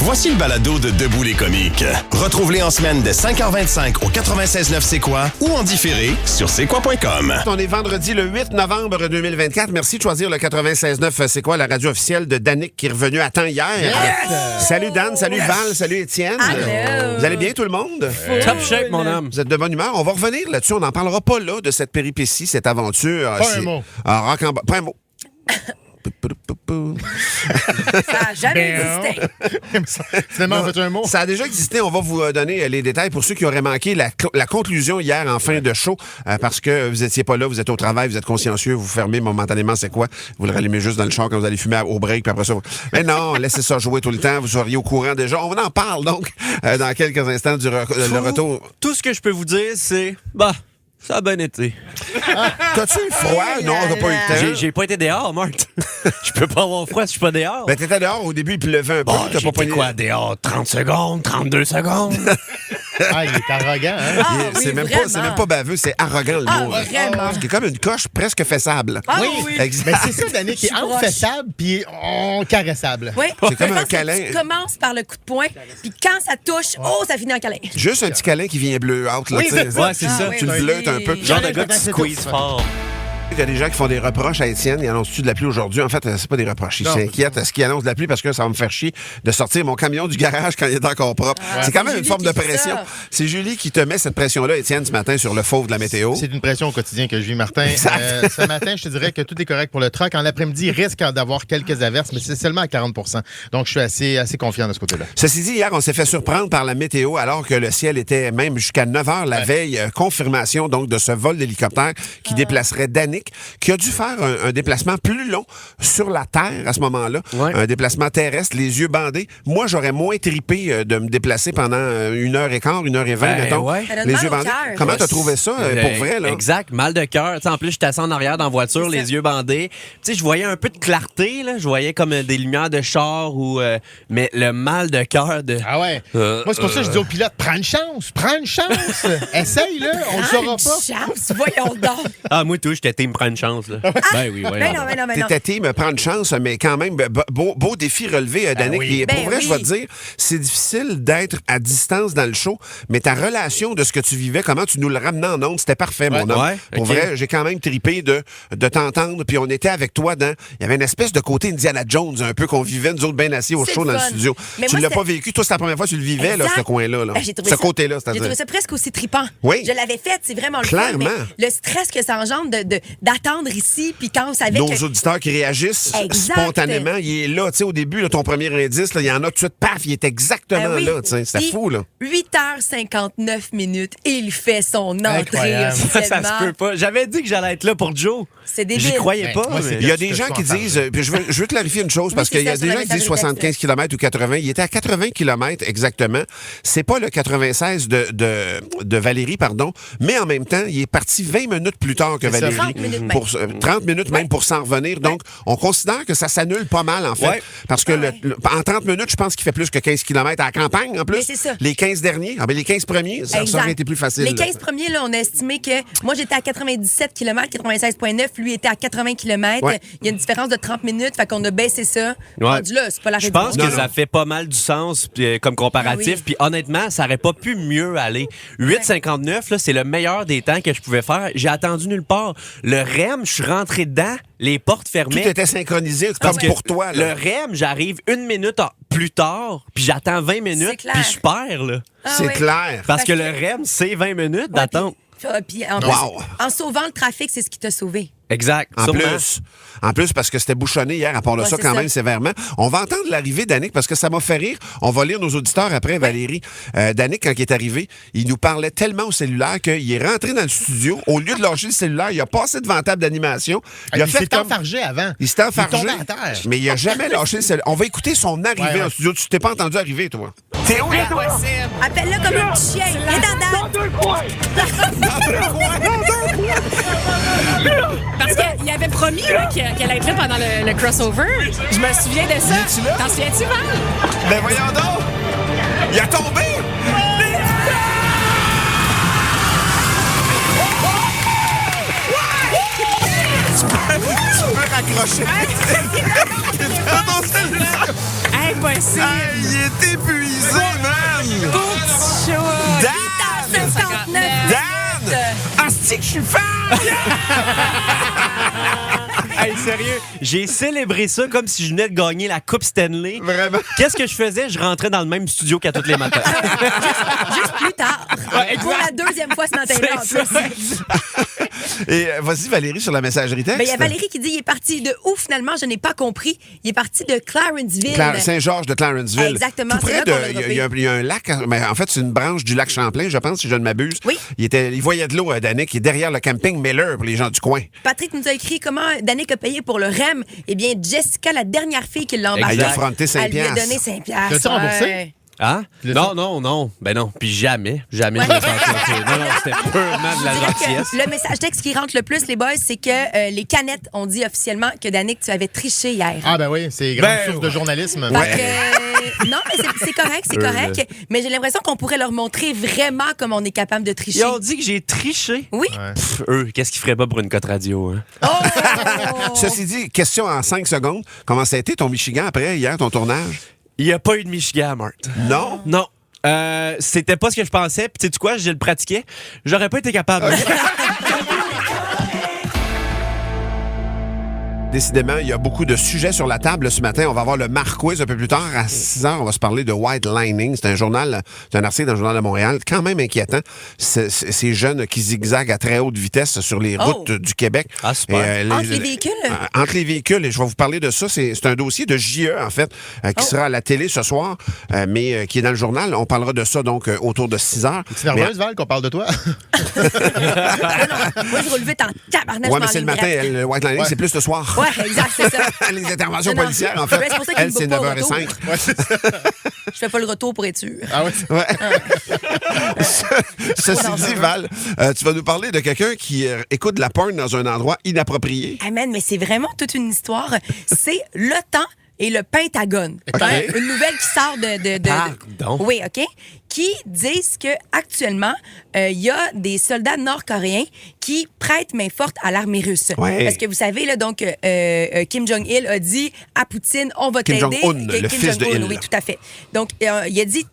Voici le balado de Debout les comiques. Retrouve-les en semaine de 5h25 au 96.9 C'est quoi ou en différé sur c'est-quoi.com. On est vendredi le 8 novembre 2024. Merci de choisir le 96.9 C'est quoi, la radio officielle de Danick qui est revenu à temps hier. Yes! Salut Dan, salut Val, salut Étienne. Hello. Vous allez bien tout le monde? Top shape, mon homme. Vous êtes de bonne humeur? On va revenir là-dessus. On n'en parlera pas là de cette péripétie, cette aventure. Pas un mot. Pas un mot. Ça n'a jamais existé. Finalement, on fait un mot. Ça a déjà existé. On va vous donner les détails pour ceux qui auraient manqué la conclusion hier en fin de show parce que vous étiez pas là, vous êtes au travail, vous êtes consciencieux, vous fermez momentanément, c'est quoi? Vous le rallumez juste dans le char quand vous allez fumer au break, puis après ça... Mais non, laissez ça jouer tout le temps, vous seriez au courant déjà. On en parle donc dans quelques instants du le retour. Tout ce que je peux vous dire, c'est... ça a bien été. T'as-tu eu froid? Non, t'as pas eu le temps. J'ai pas été dehors, Marc. Je peux pas avoir froid si je suis pas dehors. Ben, t'étais dehors au début, il pleuvait un peu. T'as pas pogné... quoi, dehors? 30 secondes, 32 secondes? Ah, il est arrogant, hein? c'est même pas baveux, c'est arrogant le mot. Vraiment. C'est comme une coche presque fessable. Oui. Exact. Mais c'est ça, Danick, qui est enfessable puis caressable. Oui. C'est comme un câlin. Tu commences par le coup de poing, puis quand ça touche, ça finit en câlin. Juste un petit câlin qui vient bleu out. Là, Oui, t'sais. c'est ça. Tu le bleutes un peu. Genre de gars qui squeeze fort. Il y a des gens qui font des reproches à Étienne. Il annonce-tu de la pluie aujourd'hui? En fait, c'est pas des reproches. Il s'inquiète à ce qu'il annonce de la pluie parce que ça va me faire chier de sortir mon camion du garage quand il est encore propre. C'est quand même une forme de pression. C'est Julie qui te met cette pression-là, Étienne, ce matin, sur le fauve de la météo. C'est une pression au quotidien que je vis, Martin. Ce matin, je te dirais que tout est correct pour le truck. En l'après-midi, il risque d'avoir quelques averses, mais c'est seulement à 40 %. Donc, je suis assez confiant de ce côté-là. Ceci dit, hier, on s'est fait surprendre par la météo alors que le ciel était même jusqu'à 9 h la veille. Confirmation, donc, de ce vol d'hélicoptère qui déplacerait Danick, qui a dû faire un déplacement plus long sur la terre à ce moment-là. Ouais. Un déplacement terrestre, les yeux bandés. Moi, j'aurais moins tripé de me déplacer pendant 1h15, 1h20, mettons. Ouais. Les yeux bandés. Comment t'as trouvé ça, pour vrai, là? Exact, mal de cœur. En plus, j'étais assis en arrière dans la voiture, les yeux bandés. Je voyais un peu de clarté, là. Je voyais comme des lumières de char, mais le mal de cœur de... Ah ouais? Moi, c'est pour ça que je dis au pilote, prends une chance! Essaye, là, on le saura pas. Chance, voyons donc. Moi, tout, j'étais team prendre une chance, là. Ben oui, ouais. Ben non. T'étais team prendre chance, mais quand même, beau défi relevé, Danick. Oui. Pour vrai, je vais te dire, c'est difficile d'être à distance dans le show, mais ta relation de ce que tu vivais, comment tu nous le ramenais en ondes, c'était parfait, mon homme. Ouais, pour vrai, j'ai quand même trippé de t'entendre, puis on était avec toi dans... Il y avait une espèce de côté Indiana Jones, un peu, qu'on vivait, nous autres, bien assis au show dans le studio. Mais tu l'as pas vécu, toi, c'est la première fois que tu le vivais, là, ce coin-là. Là. Ce côté-là, c'est-à-dire. J'ai trouvé ça presque aussi trippant. Oui. Je l'avais fait, c'est vraiment le Clairement. fun, mais le stress que ça engendre d'attendre ici, puis quand on savait nos auditeurs qui réagissent spontanément, il est là. Tu sais, au début, là, ton premier indice, il y en a tout de suite, paf, il est exactement là. C'était fou, là. 8h59 et il fait son entrée officiellement. Ça se peut pas. J'avais dit que j'allais être là pour Joe. C'est débile. J'y croyais pas. Il y a des gens qui disent, puis je veux clarifier une chose, parce qu'il y a des gens qui disent 75 km ou 80. Il était à 80 km exactement. C'est pas le 96 de Valérie, pardon, mais en même temps, il est parti 20 minutes plus tard que Valérie. 30 minutes même pour s'en revenir. Donc, on considère que ça s'annule pas mal, en fait. Ouais. Parce que en 30 minutes, je pense qu'il fait plus que 15 km à la campagne, en plus. Mais c'est ça. Les 15 derniers, les 15 premiers, ça aurait été plus facile. Les 15 premiers, là, on a estimé que moi, j'étais à 97 km, 96,9. Lui était à 80 km. Ouais. Il y a une différence de 30 minutes, fait qu'on a baissé ça. Rendu là, c'est pas la Je pense que ça fait pas mal du sens comme comparatif. Puis honnêtement, ça aurait pas pu mieux aller. 8,59, là, c'est le meilleur des temps que je pouvais faire. J'ai attendu nulle part. Le REM, je suis rentré dedans, les portes fermées. Tout était synchronisé, comme pour toi. Là. Le REM, j'arrive 1 minute plus tard, puis j'attends 20 minutes, puis je perds. Là. C'est clair. Parce que le REM, c'est 20 minutes d'attente. Puis en sauvant le trafic, c'est ce qui t'a sauvé. Exact. En plus, parce que c'était bouchonné hier, à part de ça, quand même, sévèrement. On va entendre l'arrivée d'Annick, parce que ça m'a fait rire. On va lire nos auditeurs après, Valérie. D'Annick, quand il est arrivé, il nous parlait tellement au cellulaire qu'il est rentré dans le studio. Au lieu de lâcher le cellulaire, il a passé devant la table d'animation. Il s'est enfargé avant. Il s'est enfargé. Il est tombé à terre. Mais il n'a jamais lâché le cellulaire. On va écouter son arrivée en studio. Tu t'es pas entendu arriver, toi? T'es où, là? Appelle-le comme un petit chien. Il est dans deux coins. Parce qu'il avait promis qu'elle allait être là pendant le crossover. Je me souviens de ça. T'en souviens-tu, Val? Ben voyons donc! Il a tombé! Tu peux raccrocher. Hey, Impossible. Hey, il est épuisé, man! Petit show. Dan! 59 Dan! Asti que je suis fan! Hey, sérieux, j'ai célébré ça comme si je venais de gagner la Coupe Stanley. Vraiment? Qu'est-ce que je faisais? Je rentrais dans le même studio qu'à tous les matins. Juste plus tard. Pour la deuxième fois ce matin-là, en C'est plus. Et vas-y, Valérie, sur la messagerie texte. Ben, il y a Valérie qui dit il est parti de où finalement, je n'ai pas compris. Il est parti de Clarenceville. Saint-Georges de Clarenceville. Exactement, Tout près c'est là qu'on l'a il y a un lac, mais en fait, c'est une branche du lac Champlain, je pense, si je ne m'abuse. Oui. Il voyait de l'eau à Danick, qui est derrière le camping Miller pour les gens du coin. Patrick nous a écrit comment Danick a payé pour le REM. Eh bien, Jessica, la dernière fille qui l'a embarqué, Elle a fronté 5 elle lui a piastres. donné 5 L'as-tu remboursé? Hein? Non. Ben non. Puis jamais je l'ai fait. Non, c'était purement de la Je dirais gentillesse. que le message texte qui rentre le plus, les boys, c'est que les canettes ont dit officiellement que Danick, tu avais triché hier. Ah, ben oui, c'est grande source de journalisme. Fait que, non, mais c'est correct, c'est correct. Mais j'ai l'impression qu'on pourrait leur montrer vraiment comment on est capable de tricher. Ils ont dit que j'ai triché. Oui. Pff, eux, qu'est-ce qu'ils feraient pas pour une cote radio? Hein? Oh! Ceci dit, question en 5 secondes. Comment ça a été ton Michigan après, hier, ton tournage? Il n'y a pas eu de Michigan, Marthe. Non? Non. C'était pas ce que je pensais. Puis, tu sais quoi, je le pratiquais. J'aurais pas été capable. Décidément, il y a beaucoup de sujets sur la table ce matin. On va avoir le Marc Quiz un peu plus tard. À 6 h, on va se parler de White Lining. C'est un article dans le Journal de Montréal, quand même inquiétant. Ces jeunes qui zigzaguent à très haute vitesse sur les routes du Québec. Ah, super. Entre les véhicules? Entre les véhicules. Et je vais vous parler de ça. C'est un dossier de JE, en fait, qui sera à la télé ce soir, mais qui est dans le journal. On parlera de ça, donc, autour de 6 h. Tu nerveuse, Val, qu'on parle de toi? Moi, je relevais en tabarnak. Ouais, mais c'est le matin. Le White Lining, c'est plus le soir. Ouais, exact, c'est ça. Les interventions Non, policières, en fait. c'est pour ça qu'il Elle, me c'est book pas au 9h05. Je fais pas le retour pour être sûr. Ah oui? Ouais. Ceci dit, Val, tu vas nous parler de quelqu'un qui écoute de la porn dans un endroit inapproprié. Ah, man, mais c'est vraiment toute une histoire. C'est l'OTAN et le Pentagone. OK. Hein? Une nouvelle qui sort de Pardon? Oui, OK. Qui disent qu'actuellement, il y a des soldats nord-coréens qui prêtent main forte à l'armée russe. Ouais. Parce que vous savez, là, donc, Kim Jong-il a dit à Poutine, on va Kim t'aider. Jong-un, le fils de Il. Oui, tout à fait. Donc, il a dit,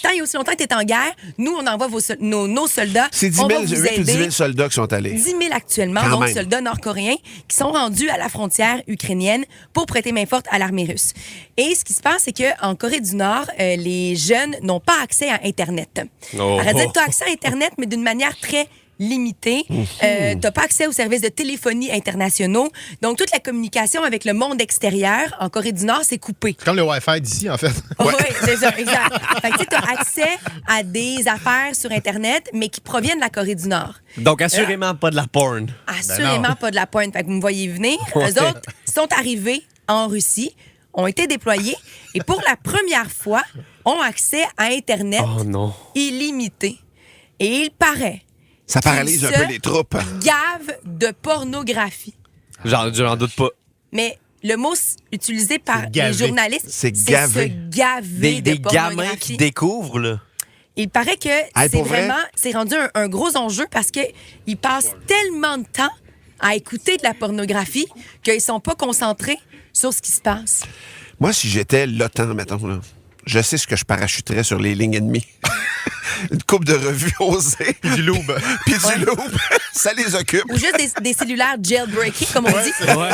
tant et aussi longtemps que tu es en guerre, nous, on envoie nos soldats. C'est 10 on 000, va vous 8 ou 10 aider. 000 soldats qui sont allés. 10 000 actuellement, Quand donc même. soldats nord-coréens, qui sont rendus à la frontière ukrainienne pour prêter main forte à l'armée russe. Et ce qui se passe, c'est qu'en Corée du Nord, les jeunes n'ont pas accès à Internet. Oh. C'est-à-dire que tu as accès à Internet, mais d'une manière très limitée. Tu n'as pas accès aux services de téléphonie internationaux. Donc, toute la communication avec le monde extérieur en Corée du Nord, c'est coupé. Comme le Wi-Fi d'ici, en fait. Oui, c'est ça, exact. Fait que tu as accès à des affaires sur Internet, mais qui proviennent de la Corée du Nord. Donc, assurément pas de la porn. Assurément pas de la pointe. Fait que vous me voyez venir. Ouais. Eux autres sont arrivés en Russie, ont été déployés et pour la première fois, ont accès à Internet Oh non. illimité. Et il paraît Ça paralyse un qu'ils peu se les troupes. gavent de pornographie. J'en doute pas. Mais le mot utilisé par C'est gaver. les journalistes, C'est se gaver. gaver de Des gamins pornographie. qui découvrent, là. Il paraît que c'est pour vrai? vraiment, c'est rendu un gros enjeu parce qu'ils passent tellement de temps à écouter de la pornographie qu'ils sont pas concentrés sur ce qui se passe. Moi, si j'étais l'OTAN, mettons, là, je sais ce que je parachuterais sur les lignes ennemies. Une coupe de revues osées. Puis du loup. Puis du loup. Ça les occupe. Ou juste des cellulaires jailbreakés, comme on dit. Ouais.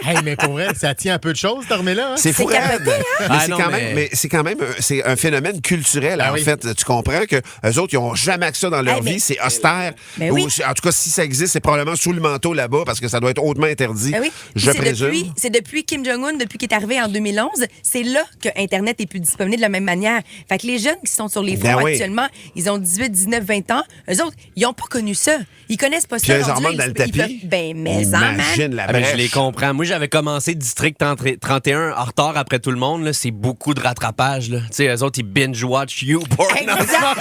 Hey, mais pour vrai, ça tient un peu de choses, dormez-là. Hein? C'est fou, capoté, raide. hein? Mais Ah c'est non, quand mais- même, mais c'est quand même c'est un phénomène culturel, Ah en oui. fait. Tu comprends que eux autres, ils n'ont jamais que ça dans leur Hey, mais- vie. C'est austère. Mais oui. Ou, en tout cas, si ça existe, c'est probablement sous le manteau là-bas parce que ça doit être hautement interdit. Ben oui. Je Puis présume. c'est depuis Kim Jong-un, depuis qu'il est arrivé en 2011, c'est là que Internet est plus disponible de la même manière. Fait que les jeunes qui sont sur les Ben fronts oui. actuellement, ils ont 18, 19, 20 ans. Eux autres, ils n'ont pas connu ça. Ils connaissent pas Puis ça. les Rendu là, hormones dans le ils tapis. peuvent- Ben, mais en, man. Imagine la Ah, mais brèche. je les comprends. Moi, j'avais commencé District 31 en retard après tout le monde. Là. C'est beaucoup de rattrapage. Là. Tu sais, eux autres, ils binge-watch YouPorn. Exact.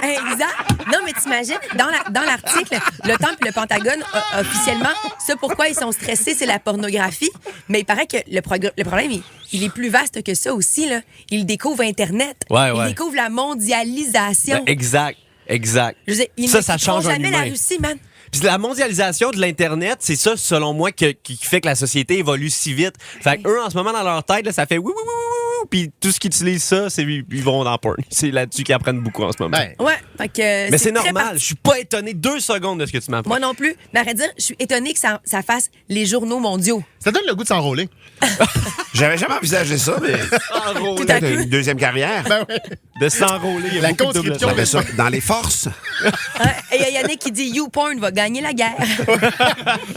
Exact. Non, mais t'imagines, dans l'article, l'OTAN et le Pentagone, officiellement, ça pourquoi ils sont stressés, c'est la pornographie. Mais il paraît que le problème, il est plus vaste que ça aussi. Là. Ils découvrent Internet. Ouais, Ils ouais. découvrent la mondialisation. Ben, exact. Je veux dire, ils ça ne quitteront change un jamais la humain. Russie, man. Puis la mondialisation de l'Internet, c'est ça, selon moi, qui fait que la société évolue si vite. Fait qu'eux, en ce moment, dans leur tête, là, ça fait oui, puis tout ce qui utilise ça, ils vont dans porn. C'est là-dessus qu'ils apprennent beaucoup en ce moment. Ben, Ouais, fait que mais c'est très normal. Je suis pas étonné 2 secondes de ce que tu m'apprends. Moi non plus. Mais à vrai dire, je suis étonnée que ça fasse les journaux mondiaux. ça donne le goût de s'enrôler. J'avais jamais envisagé ça, mais Tout à peut-être coup. une deuxième carrière. Ben oui. De s'enrôler. Il y a La beaucoup de double conscription. J'avais ça dans les forces. Et il y a Yannick qui dit YouPorn va gagner la guerre.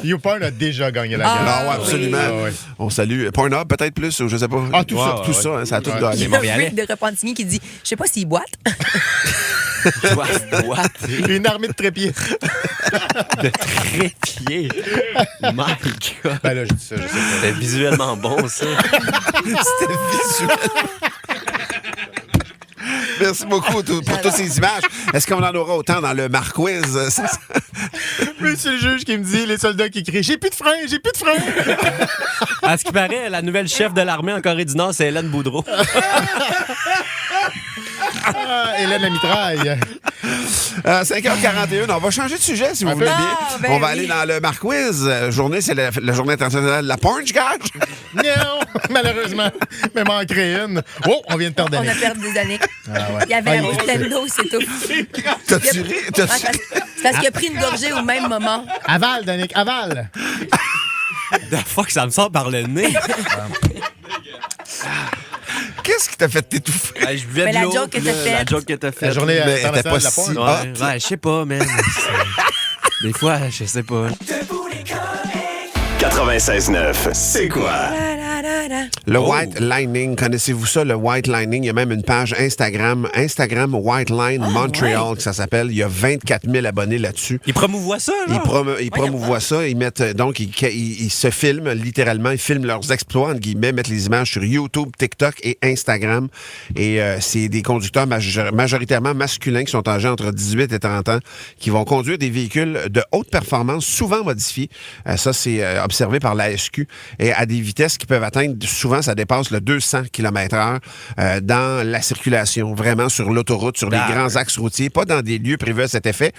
YouPorn a déjà gagné la Ah, guerre. Ah ouais, absolument. Ah ouais. On salue. Pornhub, peut-être plus, ou je sais pas. Ah, tout ça. Tout ça, hein, ça a tout Ouais. gagné. Il y a Montréalais. Freak de Repentigny qui dit je sais pas s'il boite. What? Une armée de trépieds. De trépied. My God. Ben là, je dis ça, je sais pas. C'était visuellement bon, ça. C'était visuel. Merci beaucoup pour toutes ces images. Est-ce qu'on en aura autant dans le Marquiz? Mais c'est le juge qui me dit, les soldats qui crient « J'ai plus de frein, j'ai plus de frein! À ce qui paraît, la nouvelle chef de l'armée en Corée du Nord, c'est Hélène Boudreau. » Ah, Hélène la mitraille. 5h41, on va changer de sujet si vous voulez bien. Ah, ben on va oui. aller dans le Marquiz. Journée, c'est la journée internationale de la porn, je gage. Non, malheureusement. Mais m'en créer une. Oh, on vient de perdre On Danick. a perdu des années. Ah ouais. Il y avait la Ah, bouche pleine d'eau, c'est tout. T'as-tu ri? Ouais, c'est parce qu'il a pris une gorgée au même moment. Avale, Danick, avale. The fuck, ça me sort par le nez. Qu'est-ce qui t'a fait t'étouffer? Ouais, je buvais Mais de la l'eau, joke que puis t'as là, faite. La joke que t'as faite. La journée Mais internationale était de la pas si- porn. Ouais, ouais, je sais pas, man. Des fois, je sais pas. 96.9, c'est quoi? Da, da, da, da. Le White Lining, connaissez-vous ça, le White Lining? Il y a même une page Instagram White Line Montreal, que ça s'appelle. Il y a 24 000 abonnés là-dessus. Ils promouvoient ça, Ils, genre? ils promouvoient ça, ils mettent donc ils se filment littéralement, ils filment leurs exploits entre guillemets, mettent les images sur YouTube, TikTok et Instagram. Et c'est des conducteurs majoritairement masculins qui sont âgés entre 18 et 30 ans, qui vont conduire des véhicules de haute performance, souvent modifiés. Ça c'est observé par la SQ et à des vitesses qui peuvent atteindre, souvent ça dépasse le 200 km/h dans la circulation, vraiment sur l'autoroute, sur les grands axes routiers, pas dans des lieux privés à cet effet,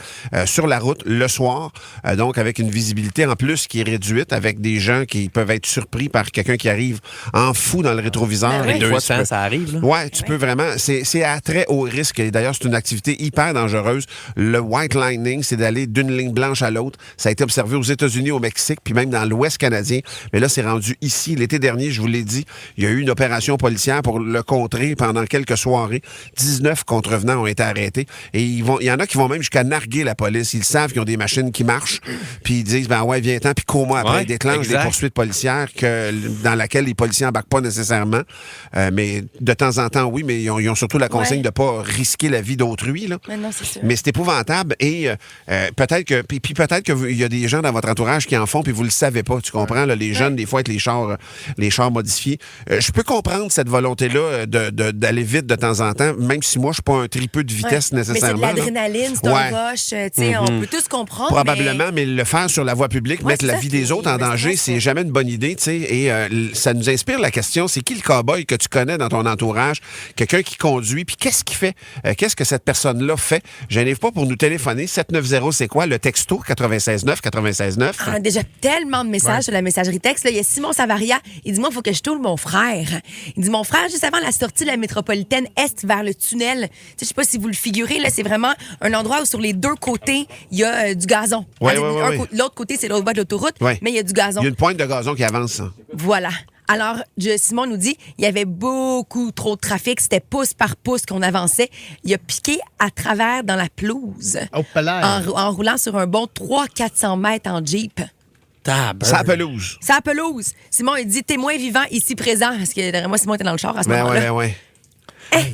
sur la route le soir, donc avec une visibilité en plus qui est réduite, avec des gens qui peuvent être surpris par quelqu'un qui arrive en fou dans le rétroviseur. Ben oui. Des fois, 200, ça arrive, là. Ouais, tu peux vraiment. C'est à très haut risque. Et d'ailleurs, c'est une activité hyper dangereuse. Le white lining, c'est d'aller d'une ligne blanche à l'autre. Ça a été observé aux États-Unis, au Mexique, puis même dans l'Ouest canadien. Mais là, c'est rendu ici. L'été dernier, je vous l'ai dit, il y a eu une opération policière pour le contrer pendant quelques soirées. 19 contrevenants ont été arrêtés. Et il y en a qui vont même jusqu'à narguer la police. Ils savent qu'ils ont des machines qui marchent. Puis ils disent, ben ouais, viens-t'en, puis cours-moi après. Ouais, Ils déclenchent exact. des poursuites policières dans laquelle les policiers n'embarquent pas nécessairement. Mais de temps en temps, oui, mais ils ont surtout la consigne Ouais. de ne pas risquer la vie d'autrui. Là. Mais non, c'est sûr. Mais c'est épouvantable et peut-être que puis peut-être qu'il y a des gens dans votre entourage qui en font puis vous le savez pas, tu comprends là, les jeunes des fois avec les chars modifiés. Je peux comprendre cette volonté-là d'aller vite de temps en temps, même si moi je suis pas un tripeux de vitesse Ouais. nécessairement. Mais c'est de l'adrénaline, c'est Ouais. un rush. Tu sais, on peut tous comprendre. Probablement, mais le faire sur la voie publique, Ouais, mettre la ça, vie des c'est- autres en mais c'est danger, pas c'est ça. jamais une bonne idée, tu sais. Et ça nous inspire la question, c'est qui le cow-boy que tu connais dans ton entourage? Quelqu'un qui conduit, puis qu'est-ce qu'il fait? Qu'est-ce que cette personne-là fait? Gênez-vous pas pour nous téléphoner. 790, c'est quoi? Le texto 96.9, 96.9. On a déjà tellement de messages sur la messagerie texte. Là, il y a Simon Savaria. Il dit, moi, il faut que je tourne mon frère. Il dit, mon frère, juste avant la sortie de la métropolitaine Est vers le tunnel, tu sais, je sais pas si vous le figurez, là, c'est vraiment un endroit où sur les deux côtés, il y a du gazon. Ouais, Enfin, ouais. L'autre côté, c'est l'autre bas de l'autoroute, Ouais. mais il y a du gazon. Il y a une pointe de gazon qui avance. Hein. Voilà. Alors, Simon nous dit, il y avait beaucoup trop de trafic. C'était pouce par pouce qu'on avançait. Il a piqué à travers dans la pelouse Oh, palais. en roulant sur un bon 300-400 mètres en Jeep. Ça a pelouse. C'est la pelouse. Simon, il dit témoin vivant ici présent. Parce que derrière moi, Simon était dans le char à ce Ben moment-là. ouais.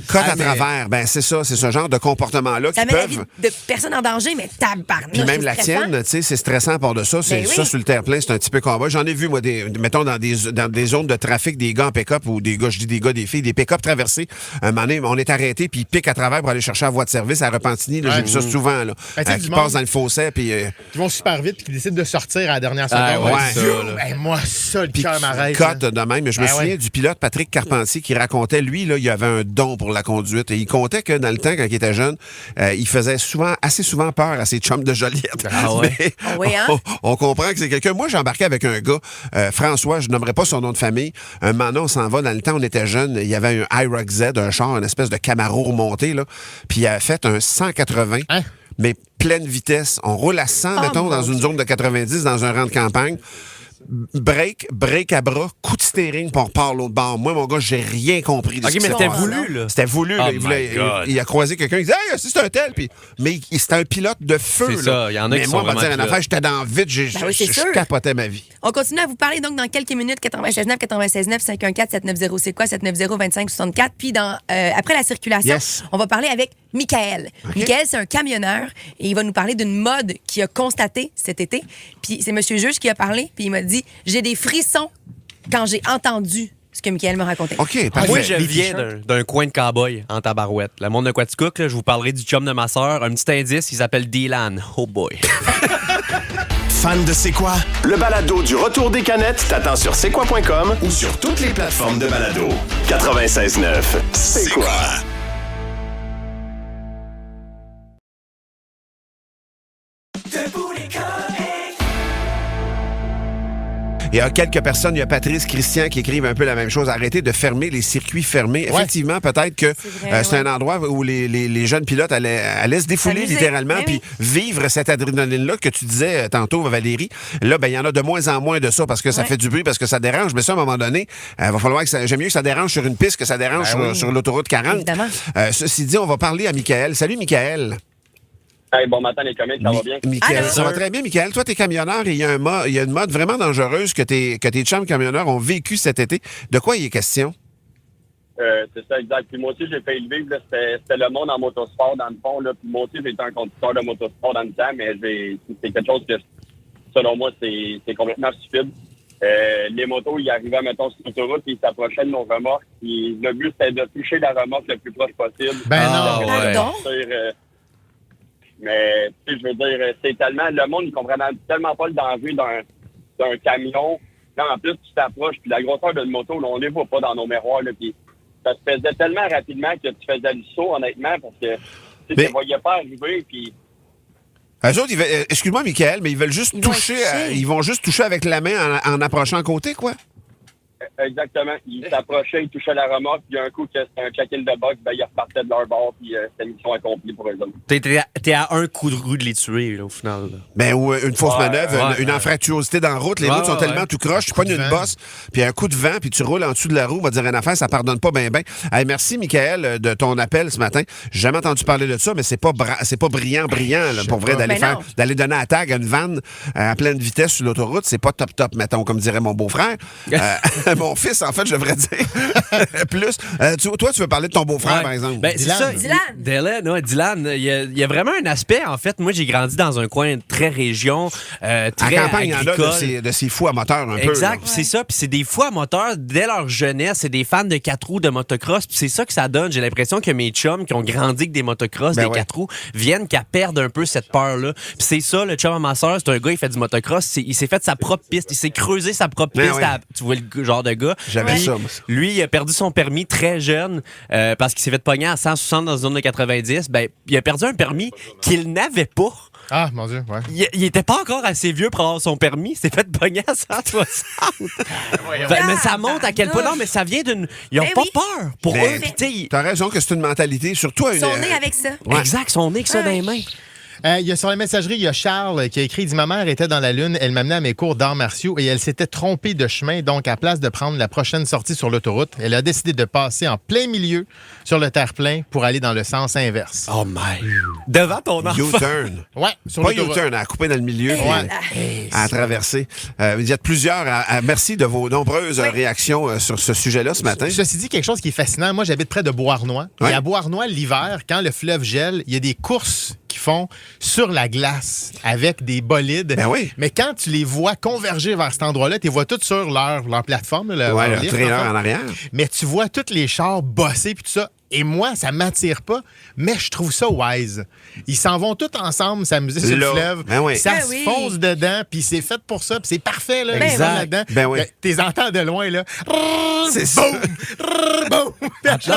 Cote à mais- travers, ben c'est ça, c'est ce genre de comportement-là Ça qui met la vie peuvent... de personne en danger, mais tabarnak. Puis même c'est la stressant. tienne, tu sais, c'est stressant à part de ça. C'est Ben oui. ça sur le terre-plein, c'est un petit peu combat. J'en ai vu, moi, mettons, dans des zones de trafic, des gars en pick-up ou des gars, je dis des gars, des filles, des pick-up traversés. Un moment donné, on est arrêté, puis ils piquent à travers pour aller chercher la voie de service à Repentigny. Là, j'ai vu ça souvent, là. Ben, tu sais, Qui du passent monde- dans le fossé, puis... Qui vont super vite puis qui décident de sortir à la dernière Ah, seconde. ouais, ça, Yo, là. ben, moi, ça, le Puis cœur m'arrête. cote de même. Mais je me Ben souviens ouais. du pilote Patrick Carpentier qui racontait, lui, là, il avait un don bon pour la conduite. Et il comptait que dans le temps, quand il était jeune, il faisait assez souvent peur à ses chums de Joliette. Ah ouais? Mais oui, hein? on comprend que c'est quelqu'un. Moi, j'ai embarqué avec un gars, François, je nommerai pas son nom de famille. Un moment, on s'en va. Dans le temps, on était jeunes. Il y avait un IROC Z, un char, une espèce de Camaro remonté, là. Puis il a fait un 180. Hein? Mais pleine vitesse. On roule à 100, mettons, dans une zone de 90, dans un rang de campagne. Break à bras, coup de steering, puis on repart l'autre bord. Moi, mon gars, j'ai rien compris de OK, ce qui mais s'est c'était passé. voulu, là. C'était voulu. Là. Oh my God. Il a croisé quelqu'un, il dit « Hey, c'est un tel! » Mais c'était un pilote de feu. C'est là. ça, il y en a mais qui moi, sont on va dire une vraiment affaire, j'étais dans le vide, oui, c'est je sûr. capotais ma vie. On continue à vous parler donc dans quelques minutes. 96.9, 96.9, 514-790, c'est quoi? 790-2564. Puis après la circulation, Yes. on va parler avec Michael. Michael, c'est un camionneur et il va nous parler d'une mode qu'il a constatée cet été. Puis c'est Monsieur Juge qui a parlé, puis il m'a dit « J'ai des frissons quand j'ai entendu ce que Michael m'a raconté. » OK, parfait. Moi, je Les viens d'un coin de cowboy en tabarouette. Le monde de Quaticook, là, je vous parlerai du chum de ma sœur. Un petit indice, il s'appelle Dylan. Oh boy. Fan de C'est quoi? Le balado du retour des canettes t'attend sur c'est quoi.com ou sur toutes les plateformes de balado. 96.9, C'est quoi? Il y a quelques personnes, il y a Patrice, Christian qui écrivent un peu la même chose. Arrêtez de fermer les circuits fermés. Ouais. Effectivement, peut-être que vrai, c'est un endroit où les jeunes pilotes allaient se défouler S'amuser. littéralement Ben puis vivre cette adrénaline-là que tu disais tantôt, Valérie. Là, ben il y en a de moins en moins de ça parce que ça Ouais. fait du bruit, parce que ça dérange. Mais ça, à un moment donné, va falloir que j'aime mieux que ça dérange sur une piste que ça dérange sur l'autoroute 40. Évidemment. Ceci dit, on va parler à Michael. Salut, Michael. Hey, bon matin, les comiques, ça va bien? Michael, Allô? ça va très bien, Michael. Toi, t'es camionneur et il y a une mode vraiment dangereuse que tes chums camionneurs ont vécu cet été. De quoi il est question? C'est ça, exact. Puis moi aussi, j'ai fait le vivre. Là, c'était le monde en motosport, dans le fond. Là. Puis moi aussi, j'étais un conducteur de motosport dans le temps, mais c'est quelque chose que, selon moi, c'est complètement stupide. Les motos, ils arrivaient, mettons, sur l'autoroute, puis ils s'approchaient de nos remorques. Puis le but, c'était de toucher la remorque le plus proche possible. Ben Ah, non. ouais. Pardon? Mais, tu sais, je veux dire, c'est tellement... Le monde, il comprenait tellement pas le danger d'un camion. Là, en plus, tu t'approches, puis la grosseur d'une moto, là, on les voit pas dans nos miroirs, là, puis ça se faisait tellement rapidement que tu faisais du saut, honnêtement, parce que tu ne voyais pas arriver, puis... Eux autres, excuse-moi, Michael, mais ils veulent juste toucher. Ils vont juste toucher avec la main en approchant à côté, quoi. Exactement. Ils s'approchaient, ils touchaient la remorque, puis un coup que c'était un check-in de box, ben, ils repartaient de leur bord, puis c'était mission accomplie pour eux autres. T'es à un coup de roue de les tuer, là, au final. Là. Ben, ou une fausse manœuvre, ouais, une anfractuosité dans la route. Les routes sont tellement tout croches. Tu pognes une bosse, puis un coup de vent, puis tu roules en dessous de la roue. On va dire une affaire, ça pardonne pas bien. Hey, merci, Michael, de ton appel ce matin. J'ai jamais entendu parler de ça, mais c'est pas brillant, là, pour vrai, d'aller donner à tag à une vanne à pleine vitesse sur l'autoroute. C'est pas top, mettons, comme dirait mon beau-frère. Mon fils, en fait, je devrais dire. Plus. Toi, tu veux parler de ton beau-frère, Ouais. par exemple. Ben, c'est Dylan. ça. Dylan. Dylan. Il y a vraiment un aspect, en fait. Moi, j'ai grandi dans un coin très région, en très campagne, il y en a agricole. de ces fous à moteur un peu. Exact, là. puis c'est ça. Puis c'est des fous à moteur dès leur jeunesse. C'est des fans de 4 roues, de motocross. Puis c'est ça que ça donne. J'ai l'impression que mes chums qui ont grandi avec des motocross, des 4 roues, viennent qu'à perdre un peu cette peur-là. Puis c'est ça, le chum à ma soeur, c'est un gars, il fait du motocross. Il s'est fait sa propre piste. Il s'est creusé sa propre Ben piste. oui. Tu vois le genre de gars. J'avais Puis ça, moi. lui, il a perdu son permis très jeune parce qu'il s'est fait pogner à 160 dans une zone de 90. Ben, il a perdu un permis qu'il n'avait pas. Ah, mon Dieu, ouais. Il était pas encore assez vieux pour avoir son permis. Il s'est fait pogner à 160. Mais ça montre à quel point... Non, mais ça vient d'une... Ils ont Ben pas oui. peur. Pour Mais eux, puis tu sais, T'as raison que c'est une mentalité, surtout à Ils une... sont nés avec ça. Ouais. exact, ils sont nés que ça dans les mains. Il y a sur la messagerie, il y a Charles qui a écrit « Dit ma mère était dans la Lune, elle m'amenait à mes cours d'arts martiaux et elle s'était trompée de chemin. Donc, à place de prendre la prochaine sortie sur l'autoroute, elle a décidé de passer en plein milieu sur le terre-plein pour aller dans le sens inverse. Oh my. Devant ton enfant. U-turn. Ouais, sur Pas l'autoroute. U-turn, à couper dans le milieu, puis Ouais. à traverser. Il y a plusieurs... merci de vos nombreuses réactions sur ce sujet-là ce matin. Ceci dit, quelque chose qui est fascinant, moi j'habite près de Beauharnois. Ouais. Et à Beauharnois, l'hiver, quand le fleuve gèle, il y a des courses qui font sur la glace avec des bolides. Ben oui. Mais quand tu les vois converger vers cet endroit-là, tu les vois toutes sur leur plateforme. Ouais, leur le lift, trailer enfin. en arrière. Mais tu vois tous les chars bosser puis tout ça. Et moi, ça m'attire pas, mais je trouve ça wise. Ils s'en vont tous ensemble s'amuser sur le Là. fleuve. Ben oui. Ça Ben se oui. fonce dedans, puis c'est fait pour ça, puis c'est parfait. Là, Ben ils vont oui. là-dedans. Ben oui. T'es entends de loin, là. C'est ça. Boum!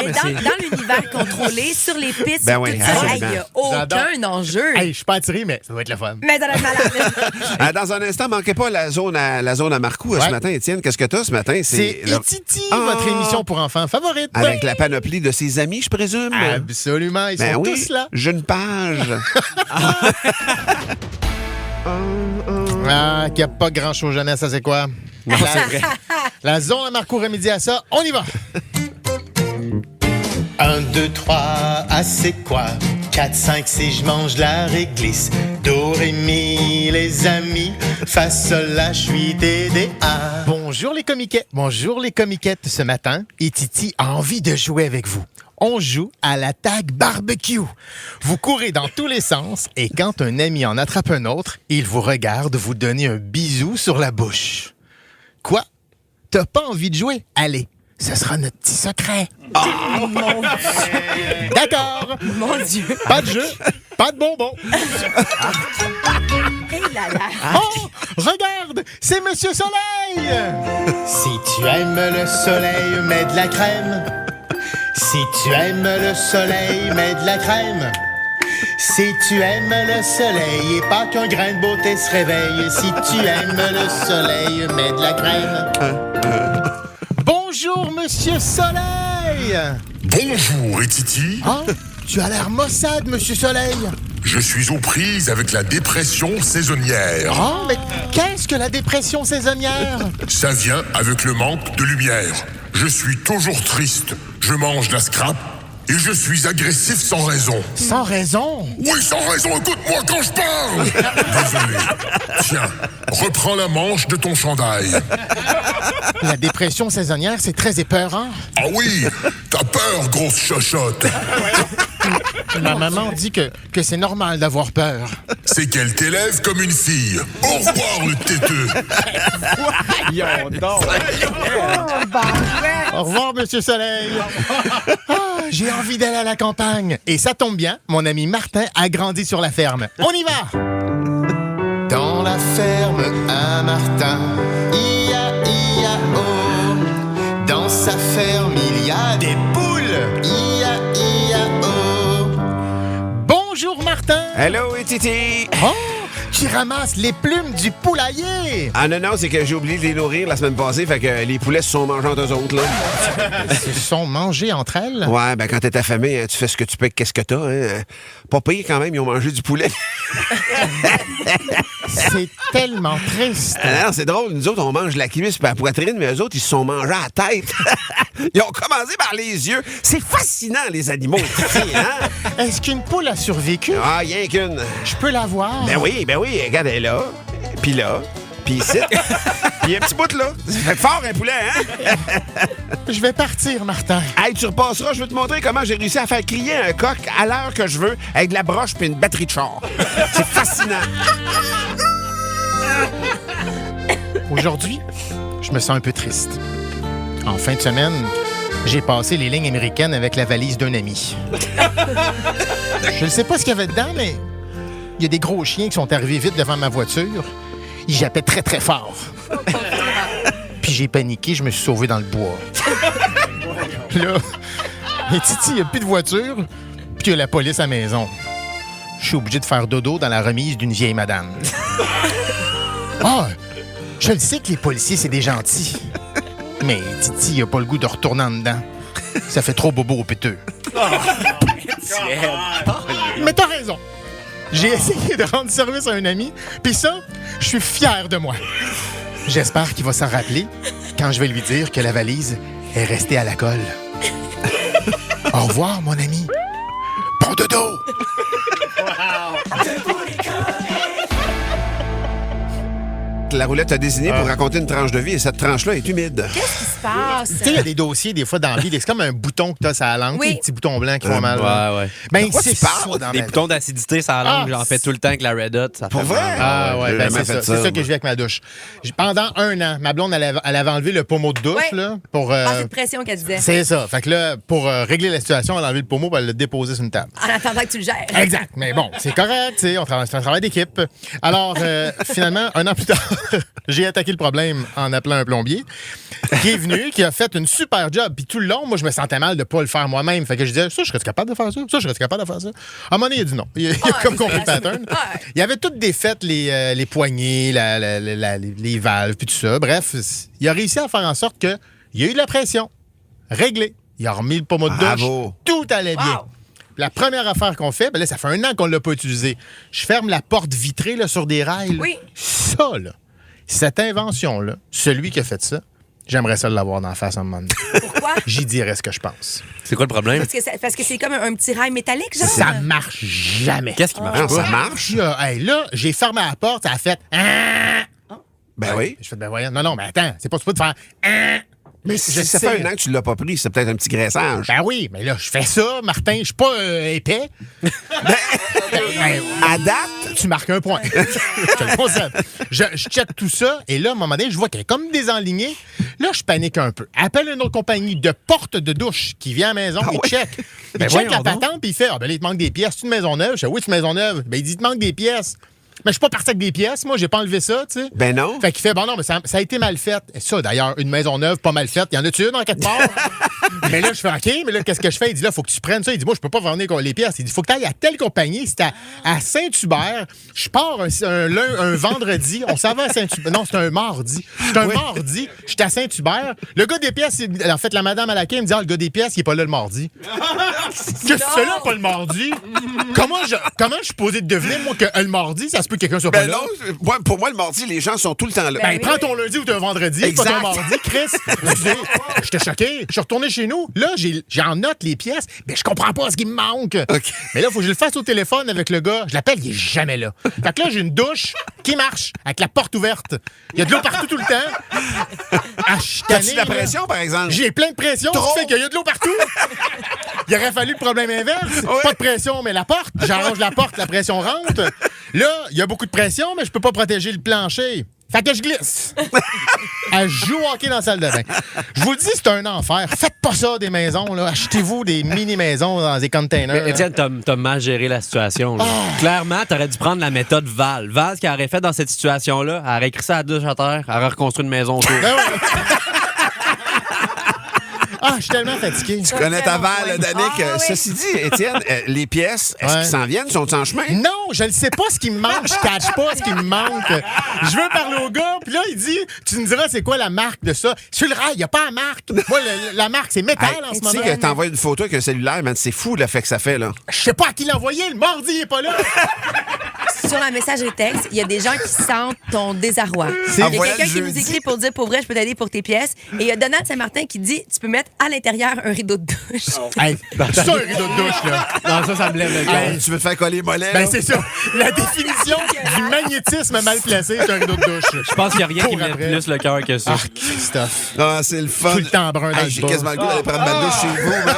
Mais dans l'univers contrôlé, sur les pistes, Ben tout oui, ça, absolument. il n'y a aucun enjeu. Hey, je suis pas attiré, mais ça doit être le fun. Mais ça doit être malade. Dans un instant, manquez pas la zone à Marcoux ce Ouais. matin. Étienne, qu'est-ce que t'as ce matin? C'est le- Titi, Ah! votre émission pour enfants favorite. Avec la panoplie de ses amis, je présume. Absolument, ils Ben sont oui, tous là. j'ai une page. Ah, qu'il n'y a pas grand-chose jeunesse, ça c'est quoi? La zone à Marcoux remédie à ça, on y va! 1, 2, 3, ah c'est quoi? 4, 5, 6, je mange la réglisse. Do, ré, mi, les amis. Fa, sol, la, je suis DDA. Bonjour les comiquettes. Bonjour les comiquettes. Ce matin, et Titi a envie de jouer avec vous. On joue à la tag barbecue. Vous courez dans tous les sens et quand un ami en attrape un autre, il vous regarde vous donner un bisou sur la bouche. Quoi? T'as pas envie de jouer? Allez, ce sera notre petit secret. D'accord. Mon Dieu. Pas de jeu, pas de bonbons. Et là là. Oh, regarde, c'est Monsieur Soleil. Si tu aimes le soleil, mets de la crème. Si tu aimes le soleil, mets de la crème. Si tu aimes le soleil et pas qu'un grain de beauté se réveille. Si tu aimes le soleil, mets de la crème. Bonjour, Monsieur Soleil. Bonjour, et Titi. Ah, tu as l'air maussade, Monsieur Soleil. Je suis aux prises avec la dépression saisonnière. Ah, mais qu'est-ce que la dépression saisonnière? Ça vient avec le manque de lumière. Je suis toujours triste. Je mange de la scrap et je suis agressif sans raison. Sans raison. Oui, sans raison, écoute-moi quand je parle. Désolé. Tiens, reprends la manche de ton chandail. La dépression saisonnière, c'est très épeurant. Ah oui, t'as peur, grosse chochotte. Ma maman dit que c'est normal d'avoir peur. C'est qu'elle t'élève comme une fille. Au revoir, le têteux. Au revoir, Monsieur Soleil. Ah, j'ai envie d'aller à la campagne. Et ça tombe bien, mon ami Martin a grandi sur la ferme. On y va! Dans la ferme à Martin, I-A-I-A-O. Dans sa ferme, il y a des poules, I-A-I-A-O. Bonjour, Martin. Hello, et Titi. Oh, qui ramasse les plumes du poulailler. Ah non, c'est que j'ai oublié de les nourrir la semaine passée, fait que les poulets se sont mangés entre eux autres, là. Ils se sont mangés entre elles. Ouais, ben quand t'es affamé, tu fais ce que tu peux avec qu'est-ce que t'as, hein. Pas pire quand même, ils ont mangé du poulet. C'est tellement triste. Ah non, c'est drôle, nous autres, on mange la cuisse par la poitrine, mais eux autres, ils se sont mangés à la tête. Ils ont commencé par les yeux. C'est fascinant, les animaux. Hein? Est-ce qu'une poule a survécu? Ah, rien qu'une. Je peux la voir? Ben oui, regarde, elle est là, puis ici, puis un petit bout là. Ça fait fort, un poulet, hein? Je vais partir, Martin. Hey, tu repasseras, je vais te montrer comment j'ai réussi à faire crier un coq à l'heure que je veux avec de la broche puis une batterie de char. C'est fascinant. Aujourd'hui, je me sens un peu triste. En fin de semaine, j'ai passé les lignes américaines avec la valise d'un ami. Je ne sais pas ce qu'il y avait dedans, mais il y a des gros chiens qui sont arrivés vite devant ma voiture. Ils jappaient très, très fort. Puis j'ai paniqué, je me suis sauvé dans le bois. Là, et Titi, il n'y a plus de voiture, puis il y a la police à la maison. Je suis obligé de faire dodo dans la remise d'une vieille madame. Ah, je le sais que les policiers, c'est des gentils. Mais Titi, il a pas le goût de retourner en dedans. Ça fait trop bobo au péteux. Mais t'as raison. J'ai essayé de rendre service à un ami, puis ça, je suis fier de moi. J'espère qu'il va s'en rappeler quand je vais lui dire que la valise est restée à la colle. Au revoir, mon ami. Bon dodo! La roulette a désigné pour raconter une tranche de vie et cette tranche-là est humide. Qu'est-ce qui se passe? Tu sais, il y a des dossiers, des fois, dans la vie, c'est comme un bouton que tu as sur la langue, Oui. des petits boutons blancs qui font mal. Ouais. Ben, Pourquoi c'est tu parles? ça dans Des ma boutons d'acidité sur la langue, Ah, j'en fais tout le temps avec la Red Hot. Ça Pour fait vrai? mal. Ah ouais, j'ai ben jamais c'est fait ça. C'est ça, ça que je vis avec ma douche. Pendant un an, ma blonde, elle avait enlevé le pommeau de douche, Ouais. là, pour... Passer de pression qu'elle disait. c'est ça. Fait que là, pour régler la situation, elle a enlevé le pommeau et elle l'a déposé sur une table. En attendant que tu le gères. Exact. Mais bon, c'est correct, tu sais, c'est un travail d'équipe. Alors, finalement, un an plus tard, j'ai attaqué le problème en appelant un plombier qui est venu, qui a fait une super job. Puis tout le long, moi, je me sentais mal de ne pas le faire moi-même. Fait que je disais, ça, je serais capable de faire ça? Ça, je serais capable de faire ça? À un moment donné, il a dit non. Il a comme compris le pattern. Il avait toutes défait les poignées, les valves, puis tout ça. Bref, il a réussi à faire en sorte qu'il y a eu de la pression. Réglé. Il a remis le pommeau de douche. Tout allait bien. La première affaire qu'on fait, ben là, ça fait 1 an qu'on ne l'a pas utilisé. Je ferme la porte vitrée là, sur des rails. Oui. Ça, là, cette invention-là, celui qui a fait ça, j'aimerais ça l'avoir dans la face un moment donné. Pourquoi? J'y dirais ce que je pense. C'est quoi le problème? Parce que c'est comme un petit rail métallique, genre? Ça marche jamais. Qu'est-ce qui marche pas? Ça marche? Là, j'ai fermé la porte, ça a fait... Ben oui. Je fais, ben voyons. Non, mais attends, c'est pas supposé de faire... Mais si ça fait 1 an que tu l'as pas pris, c'est peut-être un petit graissage. Ben oui, mais là, je fais ça, Martin, je suis pas épais. À date, tu marques un point. Je te le concède. Je check tout ça, et là, à un moment donné, je vois qu'elle est comme désenlignée. Là, je panique un peu. Appelle une autre compagnie de porte de douche qui vient à la maison, il check. Il check la patente, puis il fait, ben là, il te manque des pièces. C'est une maison neuve? Je dis, oui, c'est une maison neuve. Ben, il dit, il te manque des pièces. Mais je suis pas parti avec des pièces, moi, j'ai pas enlevé ça, tu sais. Ben non. Fait qu'il fait, bon non, mais ça a été mal fait. Et ça, d'ailleurs, une maison neuve pas mal faite, il y en a-tu une en quelque part? Mais là, je fais, OK, mais là, qu'est-ce que je fais? Il dit, là, faut que tu prennes ça. Il dit, moi, je peux pas vendre les pièces. Il dit, faut que tu ailles à telle compagnie. C'est à Saint-Hubert. Je pars un vendredi. On s'en va à Saint-Hubert. Non, c'est un mardi. C'est un mardi. J'étais à Saint-Hubert. Le gars des pièces, en fait, la madame à la quai me dit, le gars des pièces, il est pas là le mardi. Qu'est-ce que c'est là, pas le mardi? Comment je suis posé de deviner, moi, que le mardi, ça se peut que quelqu'un soit pas là? Non, pour moi, le mardi, les gens sont tout le temps là. Ben, prends ton lundi ou ton vendredi, pas ton mardi, Chris. J'étais choqué. Je suis retourné chez nous. Là, j'en note les pièces. Mais je comprends pas ce qui me manque. Okay. Mais là, il faut que je le fasse au téléphone avec le gars. Je l'appelle, il est jamais là. Fait que là, j'ai une douche qui marche avec la porte ouverte. Il y a de l'eau partout tout le temps. T'as-tu de la pression, par exemple? J'ai plein de pression. Trop. Tu sais qu'il y a de l'eau partout. Il aurait fallu le problème inverse. Oui. Pas de pression, mais la porte. J'arrange la porte, la pression rentre. Là, il y a beaucoup de pression, mais je peux pas protéger le plancher. Fait que je glisse. Elle joue au hockey dans la salle de bain. Je vous le dis, c'est un enfer. Faites pas ça des maisons. Là. Achetez-vous des mini-maisons dans des containers. Mais Étienne, t'as mal géré la situation. Là. Clairement, t'aurais dû prendre la méthode Val. Val, ce qu'elle aurait fait dans cette situation-là, elle aurait écrit ça à douche à terre, elle aurait reconstruit une maison autour. Ben ouais. Je suis tellement fatigué. Tu connais ta Val, Danick. Ceci dit, Étienne, les pièces, est-ce qu'ils s'en viennent? Sont-ils en chemin? Non, je ne sais pas ce qui me manque. Je catch pas ce qui me manque. Je veux parler au gars, puis là, il dit, tu me diras c'est quoi la marque de ça. Sur le rail, il n'y a pas la marque. Moi, la marque, c'est métal en ce moment. Tu sais que t'envoies une photo avec un cellulaire, man, c'est fou l'effet que ça fait, là. Je sais pas à qui l'envoyer. Le mardi, il est pas là. Sur la messagerie texte, il y a des gens qui sentent ton désarroi. Il y a quelqu'un qui nous écrit pour dire, pour vrai, je peux t'aider pour tes pièces. Et il y a Donald Saint-Martin qui dit, tu peux mettre à l'intérieur un rideau de douche. Hey, c'est ça, un rideau de douche, là. Non, ça me lève le cœur. Tu veux te faire coller les mollets? Ben, c'est ça. La définition du magnétisme mal placé, c'est un rideau de douche. Je pense qu'il n'y a rien qui me lève plus le cœur que ça. Christophe. Ah, c'est le fun. Tout le temps brun dans le J'ai bas. quasiment le goût d'aller prendre ma douche chez vous, man.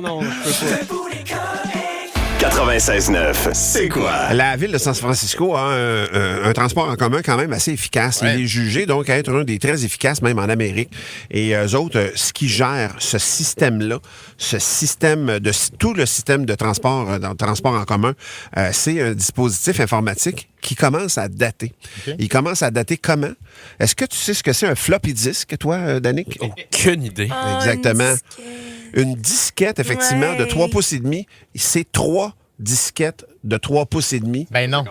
Non, je peux pas. 96.9, c'est quoi? La ville de San Francisco a un transport en commun quand même assez efficace. Ouais. Il est jugé donc à être un des très efficaces même en Amérique. Et eux autres, ce qui gère ce système-là, tout le système de transport en commun, c'est un dispositif informatique qui commence à dater. Okay. Il commence à dater comment? Est-ce que tu sais ce que c'est un floppy disk, toi, Danick? Aucune idée. Exactement. Une disquette, effectivement, de 3 pouces et demi. C'est 3 disquettes de 3 pouces et demi. Ben non.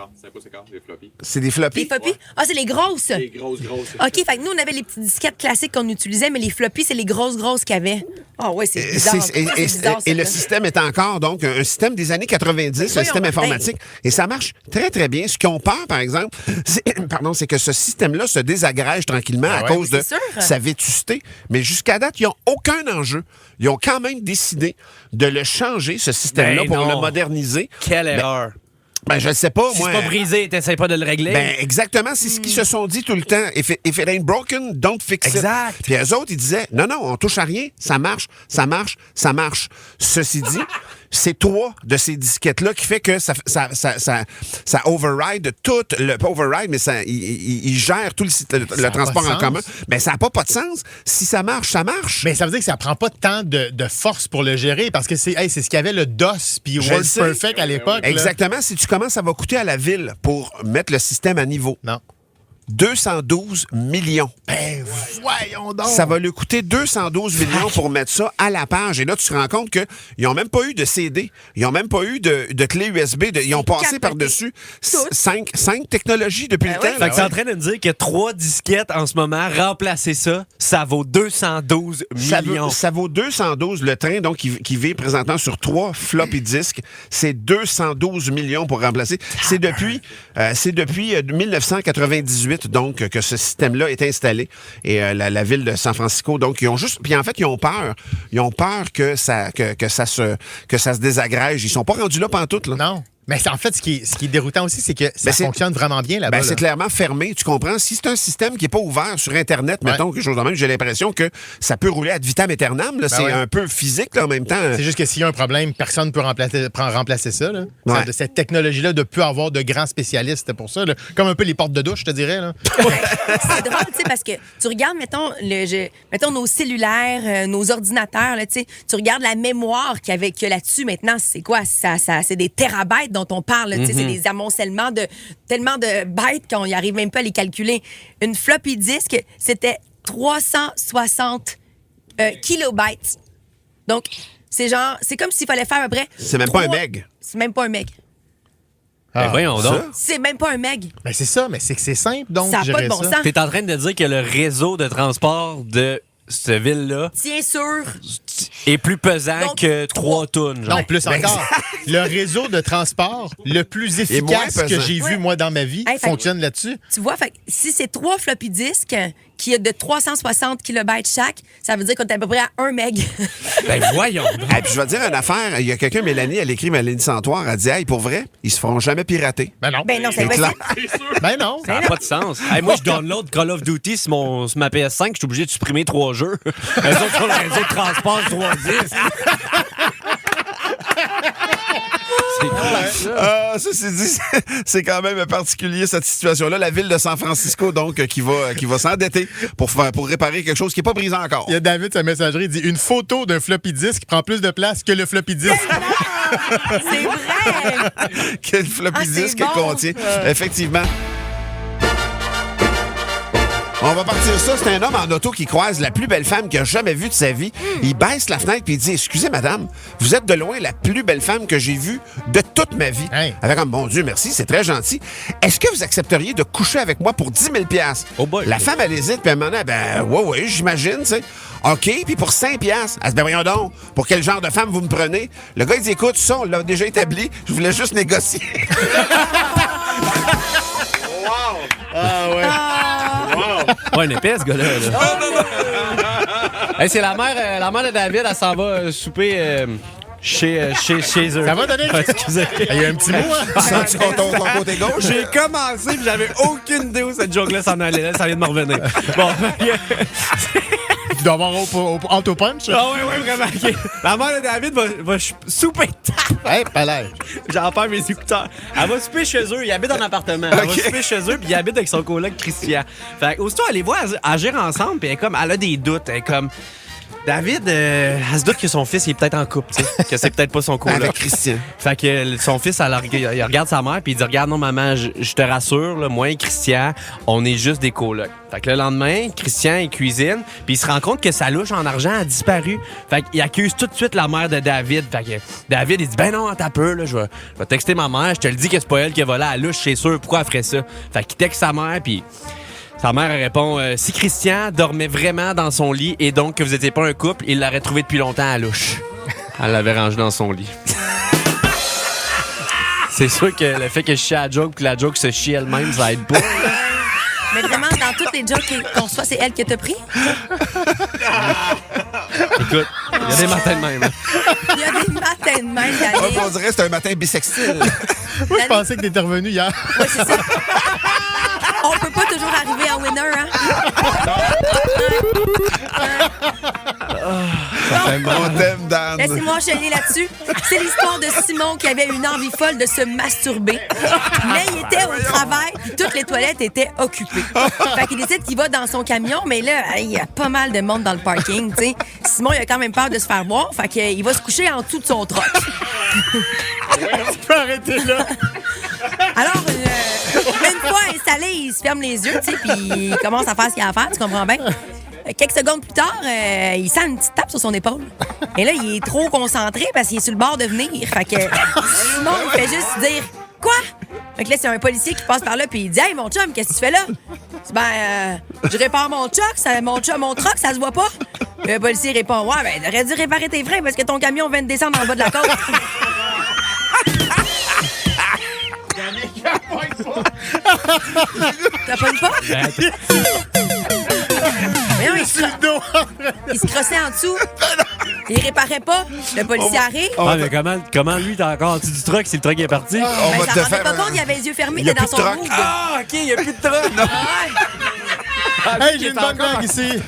C'est des floppies? Les floppies? Ah, c'est les grosses? Les grosses. OK, fait que nous, on avait les petites disquettes classiques qu'on utilisait, mais les floppies, c'est les grosses qu'il y avait. Ah ouais, c'est bizarre. Et le système est encore, donc, un système des années 90, un système informatique. Et ça marche très, très bien. Ce qu'ils ont peur, par exemple, c'est que ce système-là se désagrège tranquillement à cause de sa vétusté. Mais jusqu'à date, ils n'ont aucun enjeu. Ils ont quand même décidé de le changer, ce système-là, pour le moderniser. Quelle erreur. Ben, je ne sais pas, si moi. c'est pas brisé, t'essayes pas de le régler. Ben, exactement. C'est ce qu'ils se sont dit tout le temps. If it ain't broken, don't fix it. Exact. Puis eux autres, ils disaient, non, on touche à rien. Ça marche. Ceci dit, c'est 3 de ces disquettes-là qui fait que ça override tout pas override, mais il gère tout le transport en commun. Mais ça n'a pas de sens. Si ça marche, ça marche. Mais ça veut dire que ça prend pas tant de force pour le gérer parce que c'est ce qu'il y avait le DOS puis WordPerfect à l'époque. Exactement. Si tu commences, ça va coûter à la ville pour mettre le système à niveau. Non. 212 millions. Ben, voyons donc! Ça va lui coûter 212 millions pour mettre ça à la page. Et là, tu te rends compte qu'ils n'ont même pas eu de CD. Ils n'ont même pas eu de clé USB. Ils ont passé par-dessus 5 technologies depuis le temps. Fait que t'es en train de me dire que 3 disquettes en ce moment, remplacer ça vaut 212 millions. Ça vaut 212. Le train, donc, qui vit présentement sur 3 floppy disques, c'est 212 millions pour remplacer. C'est depuis 1998. Donc, que ce système-là est installé. Et la ville de San Francisco, donc, ils ont juste... Puis en fait, ils ont peur. Ils ont peur que ça se désagrège. Ils sont pas rendus là pantoute, là. Non. Mais en fait, ce qui est déroutant aussi, c'est que ça fonctionne vraiment bien là-bas. C'est clairement fermé, tu comprends? Si c'est un système qui n'est pas ouvert sur Internet, mettons, quelque chose de même, j'ai l'impression que ça peut rouler ad vitam aeternam. C'est un peu physique, là, en même temps. C'est juste que s'il y a un problème, personne ne peut remplacer ça. Là. Cette technologie-là de plus avoir de grands spécialistes pour ça. Là. Comme un peu les portes de douche, je te dirais. Là. C'est drôle, tu sais, parce que tu regardes, mettons nos cellulaires, nos ordinateurs, là, tu regardes la mémoire qu'il y a là-dessus maintenant, c'est quoi? C'est des térabytes dont on parle. C'est des amoncellements de tellement de bytes qu'on n'y arrive même pas à les calculer. Une floppy disk, c'était 360 kilobytes. Donc, c'est comme s'il fallait faire à peu près... C'est même pas un meg. C'est même pas un meg. Ben voyons donc. C'est même pas un meg. Ben c'est ça, mais c'est que c'est simple, donc. Ça n'a pas de bon sens. T'es en train de dire que le réseau de transport de cette ville-là... Bien sûr. Est plus pesant que 3 tonnes. Non, plus encore. Le réseau de transport le plus efficace que j'ai vu, moi, dans ma vie, fonctionne là-dessus. Tu vois, si c'est 3 floppy disks qui a de 360 kilobytes chaque, ça veut dire qu'on est à peu près à 1 meg. Ben voyons. Puis je vais te dire une affaire. Il y a quelqu'un, Mélanie, elle écrit Mélanie Santoire, elle dit, hey, pour vrai, ils se feront jamais pirater. Ben non. Ben non, c'est clair. Ben non. Ça n'a pas de sens. Hey, moi, je download Call of Duty sur ma PS5, je suis obligé de supprimer 3 jeux. Elles ont sur le réseau de transport 3 disques. Ceci dit, c'est quand même particulier cette situation-là. La ville de San Francisco, donc, qui va s'endetter pour réparer quelque chose qui n'est pas brisé encore. Il y a David, sa messagerie, il dit une photo d'un floppy disk prend plus de place que le floppy disk. C'est vrai! Quel floppy disk qu'elle contient. Effectivement. On va partir ça. C'est un homme en auto qui croise la plus belle femme qu'il a jamais vue de sa vie. Il baisse la fenêtre et il dit « Excusez, madame, vous êtes de loin la plus belle femme que j'ai vue de toute ma vie. Hey. » Avec comme « Bon Dieu, merci, c'est très gentil. Est-ce que vous accepteriez de coucher avec moi pour 10 000 $? Oh boy. La femme, elle hésite, puis elle me dit « Ben, ouais, j'imagine, tu sais. » OK, puis pour 5 $. Elle se dit « Ben voyons donc, pour quel genre de femme vous me prenez? » Le gars, il dit « Écoute, ça, on l'a déjà établi. Je voulais juste négocier. » Wow! Ah ouais. Pas un épais, ce gars-là. Hey, c'est la mère de David, elle s'en va souper chez eux. Ça va donner? Excusez. Il y a un petit mot, hein? Sens-tu ton côté gauche? J'ai commencé puis j'avais aucune idée où cette joke-là s'en allait. Ça vient de me revenir. Bon, Tu dois avoir auto-punch? ah oui, vraiment. Okay. La mère de David va souper tard. Hey, pas l'air. J'en perds mes écouteurs. Elle va souper chez eux. Il habite en appartement. Elle va souper chez eux puis il habite avec son coloc Christian. Fait aussitôt, elle les voit agir ensemble puis elle a des doutes. Elle est comme... David, elle se doute que son fils il est peut-être en couple, tu sais, que c'est peut-être pas son coloc. Avec Christian. Fait que son fils, il regarde sa mère puis il dit « Regarde, non, maman, je te rassure, là, moi et Christian, on est juste des colocs. » Fait que le lendemain, Christian, il cuisine puis il se rend compte que sa louche en argent a disparu. Fait qu'il accuse tout de suite la mère de David. Fait que David, il dit « Ben non, t'as peur, là, je vais texter ma mère, je te le dis que c'est pas elle qui a volé la louche, c'est sûr, pourquoi elle ferait ça? » Fait qu'il texte sa mère puis... Sa mère répond si Christian dormait vraiment dans son lit et donc que vous n'étiez pas un couple, il l'aurait trouvé depuis longtemps à louche. Elle l'avait rangé dans son lit. C'est sûr que le fait que je chie à la joke que la joke se chie elle-même, ça aide pas. Mais vraiment, dans toutes les jokes qu'on reçoit, c'est elle qui t'a pris? Écoute, il y a des matins de même. Il y a des matins de même, Daniel. On dirait que c'est un matin bisextile. Moi, je pensais que t'étais revenu hier. Oui, c'est ça. On peut pas toujours arriver en winner, hein? On t'aime, Dan. Laissez-moi enchaîner là-dessus. C'est l'histoire de Simon qui avait une envie folle de se masturber. Mais il était au travail et toutes les toilettes étaient occupées. Fait qu'il décide qu'il va dans son camion, mais là, il y a pas mal de monde dans le parking, tu sais. Simon, il a quand même peur de se faire voir, fait qu'il va se coucher en dessous de son truck. Tu peux arrêter là. Alors, une fois installé, il se ferme les yeux, tu sais, puis il commence à faire ce qu'il a à faire, tu comprends bien? Quelques secondes plus tard, il sent une petite tape sur son épaule. Et là, il est trop concentré parce qu'il est sur le bord de venir. Fait que Simon, il fait juste dire « Quoi? » Fait que là, c'est un policier qui passe par là puis il dit « Hey, mon chum, qu'est-ce que tu fais là? » Je répare mon truck, mon truck, ça se voit pas. Le policier répond « Ouais, ben, t'aurais dû réparer tes freins parce que ton camion vient de descendre en bas de la côte. » T'as pas une porte? Voyons, il se crossait en dessous. Il réparait pas. Le policier arrive. Ah, mais comment lui, t'es encore en dessous du truck si le truck est parti? Ben, ça rendait pas compte, il avait les yeux fermés, il était dans son move. Ah, OK, il n'y a plus de truck. Hey, j'ai une bonne blague ici.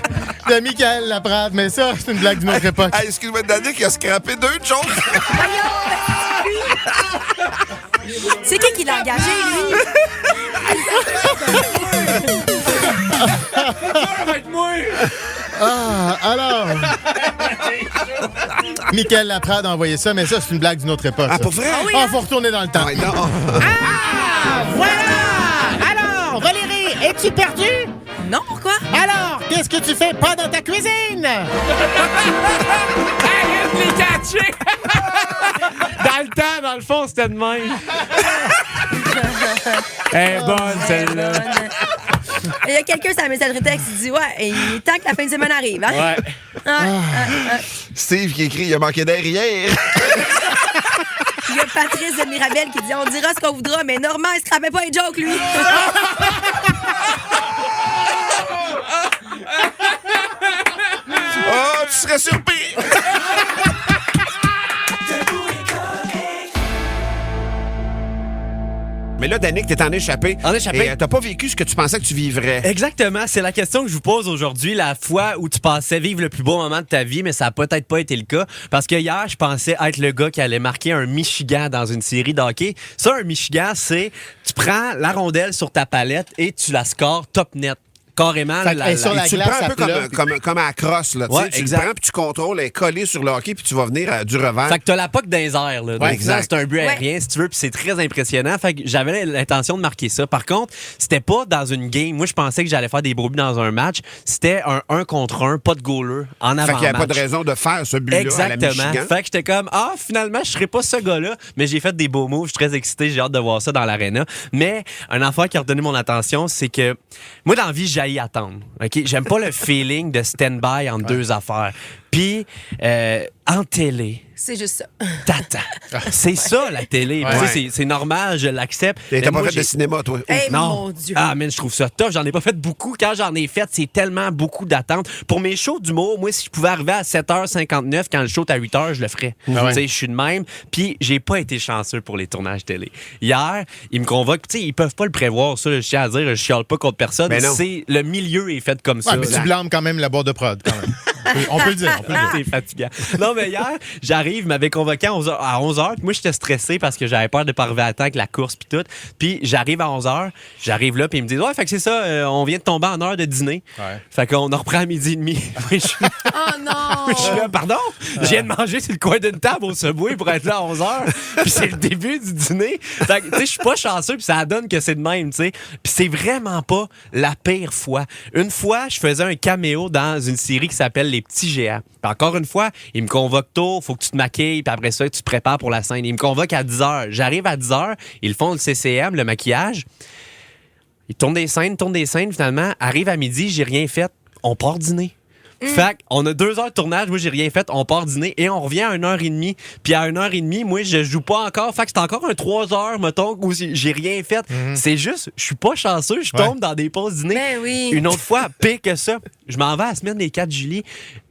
De Michael Laprade, mais ça, c'est une blague d'une autre époque. Hey, excuse-moi, Danick, il a scrappé 2 choses. C'est qui l'a engagé, lui? Alors. Michael Laprade a envoyé ça, mais ça, c'est une blague d'une autre époque. Ah, ça. pour vrai? Faut retourner dans le temps. Ah, non. Voilà! Alors, Valérie, es-tu perdue? Non, pourquoi? Alors, qu'est-ce que tu fais pas dans ta cuisine? Arrête les catchés! Dans le temps, dans le fond, c'était de même. Elle est bonne, celle-là. Il y a quelqu'un sur la messagerie texte qui dit « Ouais, il est temps que la fin de semaine arrive, hein? » Ouais. Steve qui écrit « Il a manqué d'air hier. » Il y a Patrice de Mirabel qui dit « On dira ce qu'on voudra, mais Normand, il se cramait pas un joke, lui. » Oh, tu serais surpris. Mais là, Danick, t'es en échappé. En échappé. Et t'as pas vécu ce que tu pensais que tu vivrais. Exactement. C'est la question que je vous pose aujourd'hui. La fois où tu pensais vivre le plus beau moment de ta vie, mais ça n'a peut-être pas été le cas. Parce que hier, je pensais être le gars qui allait marquer un Michigan dans une série de hockey. Ça, un Michigan, c'est tu prends la rondelle sur ta palette et tu la scores top net. Carrément. Fait que sur la Tu le glace, prends un ça peu plat. comme à la crosse. Là, Ouais, tu le exact. prends puis tu contrôles, elle est collée sur le hockey puis tu vas venir à du revers. Fait que t'as la puck dans les airs, là. Donc, exact. c'est un but aérien, si tu veux, puis c'est très impressionnant. Fait que j'avais l'intention de marquer ça. Par contre, c'était pas dans une game. Moi, je pensais que j'allais faire des beaux buts dans un match. C'était un 1 contre 1, pas de goaler, en avant. Fait qu'il n'y a pas de raison de faire ce but-là à la Exactement. Michigan. Fait que j'étais comme, finalement, je serais pas ce gars-là, mais j'ai fait des beaux moves. Je suis très excité. J'ai hâte de voir ça dans l'aréna. Mais un affaire qui a retenu mon attention, c'est que moi, dans la vie, j'haïs attendre. OK? J'aime pas le feeling de stand-by entre deux affaires. Puis, en télé, C'est juste ça. t'attends. C'est ça, la télé. Ouais. Tu sais, c'est normal, je l'accepte. T'as Mais pas moi, fait de j'ai- cinéma, toi. Hey, Non. mon Dieu. Ah, man, je trouve ça tough. J'en ai pas fait beaucoup. Quand j'en ai fait, c'est tellement beaucoup d'attentes. Pour mes shows d'humour, moi, si je pouvais arriver à 7h59 quand le show est à 8h, je le ferais. Ah ouais. Tu sais, je suis de même. Puis, j'ai pas été chanceux pour les tournages télé. Hier, ils me convoquent. Tu sais, ils peuvent pas le prévoir, ça. Je tiens à dire, je chiale pas contre personne. Ben non. C'est le milieu est fait comme ça. Ouais, mais tu blâmes quand même la boîte de prod, quand même. On peut le dire. On peut le dire. T'es fatigant. Non, mais hier, j'arrive, ils m'avaient convoqué à 11h. Puis moi, j'étais stressé parce que j'avais peur de pas arriver à temps avec la course puis tout. Puis j'arrive à 11h, j'arrive là, puis ils me disent « Ouais, fait que c'est ça, on vient de tomber en heure de dîner. Ouais. Fait qu'on en reprend à 12h30. Oh non! Je suis là, pardon? Je viens de manger sur le coin d'une table au Subway pour être là à 11h. Puis c'est le début du dîner. Fait que, tu sais, je suis pas chanceux, puis ça donne que c'est de même, tu sais. Puis c'est vraiment pas la pire fois. Une fois, je faisais un caméo dans une série qui s'appelle Les Petits Géants. Puis encore une fois, ils me convoquent tôt, faut que tu te maquilles, puis après ça, tu te prépares pour la scène. Ils me convoquent à 10h. J'arrive à 10h, ils font le CCM, le maquillage. Ils tournent des scènes, finalement. Arrive à midi, j'ai rien fait. On part dîner. Fait qu'on a 2 heures de tournage, moi j'ai rien fait, on part dîner et on revient à 1h30. Puis à 1h30, moi je joue pas encore. Fait que c'est encore un 3 heures, mettons, où j'ai rien fait. C'est juste, je suis pas chanceux, je tombe dans des pauses dîner. Ben oui. Une autre fois, pire que ça, je m'en vais à la semaine des 4 juillet.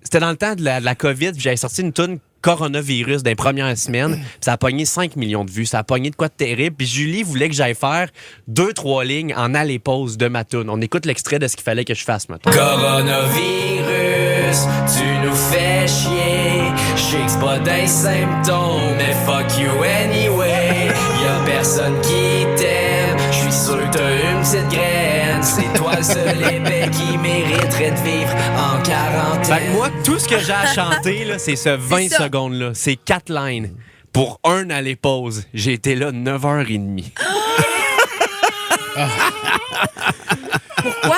C'était dans le temps de la COVID, puis j'avais sorti une toune coronavirus dans les premières semaines. Puis ça a pogné 5 millions de vues. Ça a pogné de quoi de terrible. Puis Julie voulait que j'aille faire 2-3 lignes en aller-pause de ma toune. On écoute l'extrait de ce qu'il fallait que je fasse, maintenant. Coronavirus, plus, tu nous fais chier. J'sais que c'est pas des symptômes, mais fuck you anyway. Y'a personne qui t'aime, j'suis sûr que t'as une petite graine. C'est toi le seul épais qui mériterait de vivre en quarantaine. Fait que moi, tout ce que j'ai à chanter, là, c'est ce 20 secondes-là. C'est 4 lines. Pour un aller pause, j'ai été là 9h30. Pourquoi?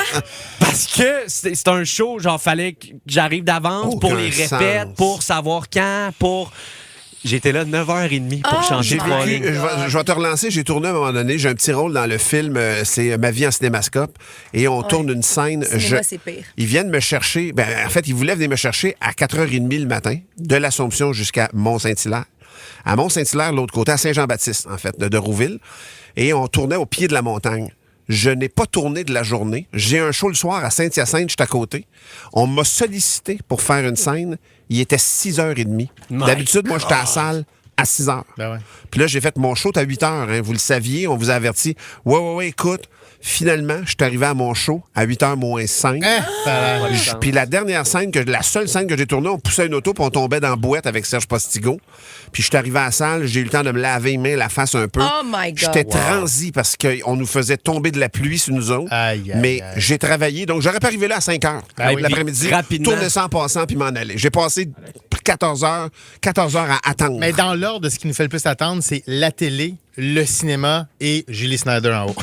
Parce que c'est un show, genre, fallait que j'arrive d'avance pour les répètes, pour savoir quand, pour... J'étais là 9h30 pour changer de ligne. Je vais te relancer. J'ai tourné à un moment donné. J'ai un petit rôle dans le film. C'est Ma vie en cinémascope. Et on tourne une scène. Cinéma, c'est pire. Ils viennent me chercher. En fait, ils voulaient venir me chercher à 4h30 le matin, de l'Assomption jusqu'à Mont-Saint-Hilaire. À Mont-Saint-Hilaire, l'autre côté, à Saint-Jean-Baptiste, en fait, de Rouville. Et on tournait au pied de la montagne. Je n'ai pas tourné de la journée. J'ai un show le soir à Saint-Hyacinthe, je suis à côté. On m'a sollicité pour faire une scène. Il était 6h30. D'habitude, moi, j'étais à la salle à 6h. Ben ouais. Puis là, j'ai fait mon show à 8h. Hein. Vous le saviez, on vous a averti. Ouais, écoute. Finalement, je suis arrivé à mon show à 8h moins 5. Puis la dernière scène, la seule scène que j'ai tournée, on poussait une auto puis on tombait dans la boîte avec Serge Postigo. Puis je suis arrivé à la salle, j'ai eu le temps de me laver les mains, la face un peu. Oh my God! J'étais transi parce qu'on nous faisait tomber de la pluie sur nous autres. Mais j'ai travaillé, donc j'aurais pas arrivé là à 5h l'après-midi. Rapidement. Tourner ça en passant puis m'en aller. J'ai passé 14 heures à attendre. Mais dans l'ordre, ce qui nous fait le plus attendre, c'est la télé, le cinéma et Julie Snyder en haut.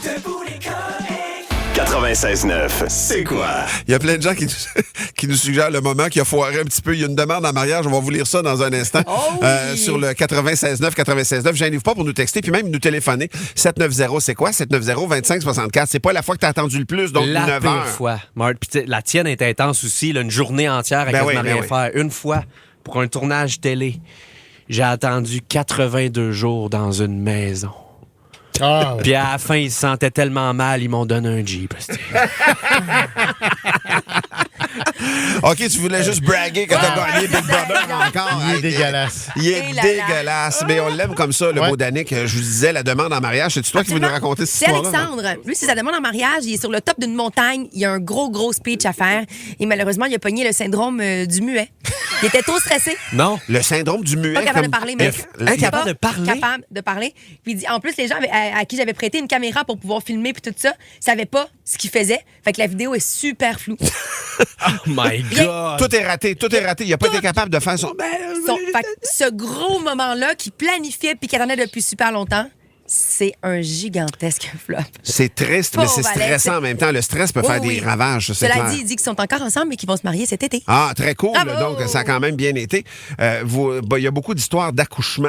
96.9, c'est quoi? Il y a plein de gens qui nous suggèrent le moment qui a foiré un petit peu. Il y a une demande en mariage. On va vous lire ça dans un instant. Sur le 96.9, 96.9. Gênez-vous pas pour nous texter puis même nous téléphoner. 790, c'est quoi? 790-2564. C'est pas la fois que t'as attendu le plus, donc 9 La pire heures. fois. Puis la tienne est intense aussi. Là, une journée entière avec rien faire. Une fois, pour un tournage télé, j'ai attendu 82 jours dans une maison. Puis à la fin, ils se sentaient tellement mal, ils m'ont donné un Jeep. OK, tu voulais juste braguer quand t'as gagné Big Brother encore. Il est dégueulasse. Il est dégueulasse. Mais on l'aime comme ça, le beau Danick. Je vous disais, la demande en mariage. C'est-tu toi qui veux nous raconter cette histoire-là? C'est Alexandre. Lui, c'est sa demande en mariage. Il est sur le top d'une montagne. Il a un gros speech à faire. Et malheureusement, il a pogné le syndrome du muet. Il était trop stressé. Non. Le syndrome du muet. Pas capable de parler, mais incapable de parler. Capable de parler. Puis il dit, en plus, les gens à qui j'avais prêté une caméra pour pouvoir filmer puis tout ça, savaient pas ce qu'il faisait. Fait que la vidéo est super floue. Oh my God! Tout est raté. Il a pas été capable de faire son... Fait que ce gros moment-là qu'il planifiait puis qu'il attendait depuis super longtemps, c'est un gigantesque flop. C'est triste, mais c'est stressant en même temps. Le stress peut faire des ravages, c'est clair. Cela dit, il dit qu'ils sont encore ensemble et qu'ils vont se marier cet été. Ah, très cool. Bravo! Donc, ça a quand même bien été. Il y a beaucoup d'histoires d'accouchement.